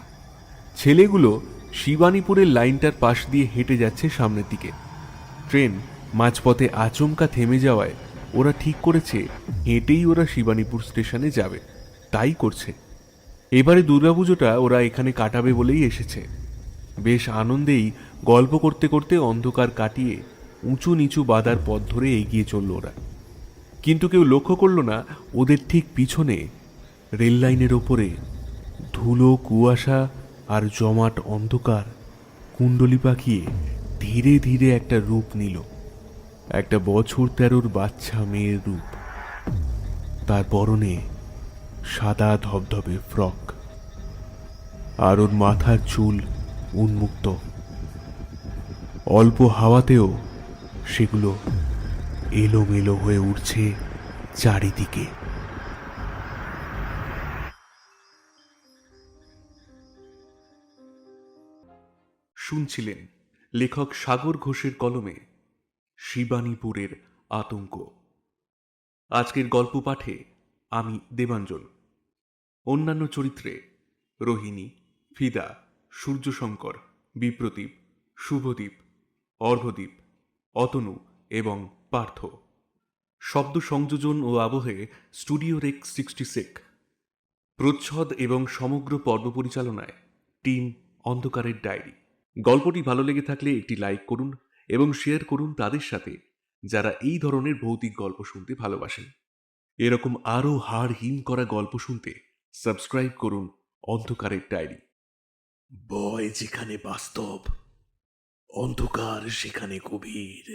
ছেলেগুলো শিবানীপুরের লাইনটার পাশ দিয়ে হেঁটে যাচ্ছে সামনের দিকে। ট্রেন মাঝপথে আচমকা থেমে যাওয়ায় ওরা ঠিক করেছে হেঁটেই ওরা শিবানীপুর স্টেশনে যাবে। তাই করছে। এবারে দুর্গাপুজোটা ওরা এখানে কাটাবে বলেই এসেছে। বেশ আনন্দেই গল্প করতে করতে অন্ধকার কাটিয়ে উঁচু নিচু বাঁধার পথ ধরে এগিয়ে চলল ওরা। কিন্তু কেউ লক্ষ্য করল না ওদের ঠিক পিছনে রেল লাইনের ওপরে ধুলো, কুয়াশা আর জমাট অন্ধকার কুণ্ডলি পাকিয়ে ধীরে ধীরে একটা রূপ নিল। একটা বছর 13-র বাচ্চা মেয়ের রূপ। তার পরনে সাদা ধবধবে ফ্রক, আর ওর মাথার চুল উন্মুক্ত। অল্প হাওয়াতেও সেগুলো এলোমেলো হয়ে উঠছে চারিদিকে। শুনছিলেন লেখক সাগর ঘোষের কলমে শিবানীপুরের আতঙ্ক। আজকের গল্প পাঠে আমি দেবাঞ্জন। অন্যান্য চরিত্রে রোহিণী, ফিদা, সূর্যশঙ্কর, বিপ্রদীপ, শুভদীপ, অর্ঘদীপ, অতনু এবং পার্থ। শব্দ সংযোজন ও আবহে স্টুডিও রেক 66। প্রচ্ছদ এবং সমগ্র পর্ব পরিচালনায় টিম অন্ধকারের ডায়েরি। গল্পটি ভালো লেগে থাকলে একটি লাইক করুন এবং শেয়ার করুন তাদের সাথে যারা এই ধরনের ভৌতিক গল্প শুনতে ভালোবাসেন। এরকম আরও হাড় হিম করা গল্প শুনতে সাবস্ক্রাইব করুন অন্ধকারের ডায়েরি। ভয় যেখানে বাস্তব, অন্ধকার সেখানে গভীর।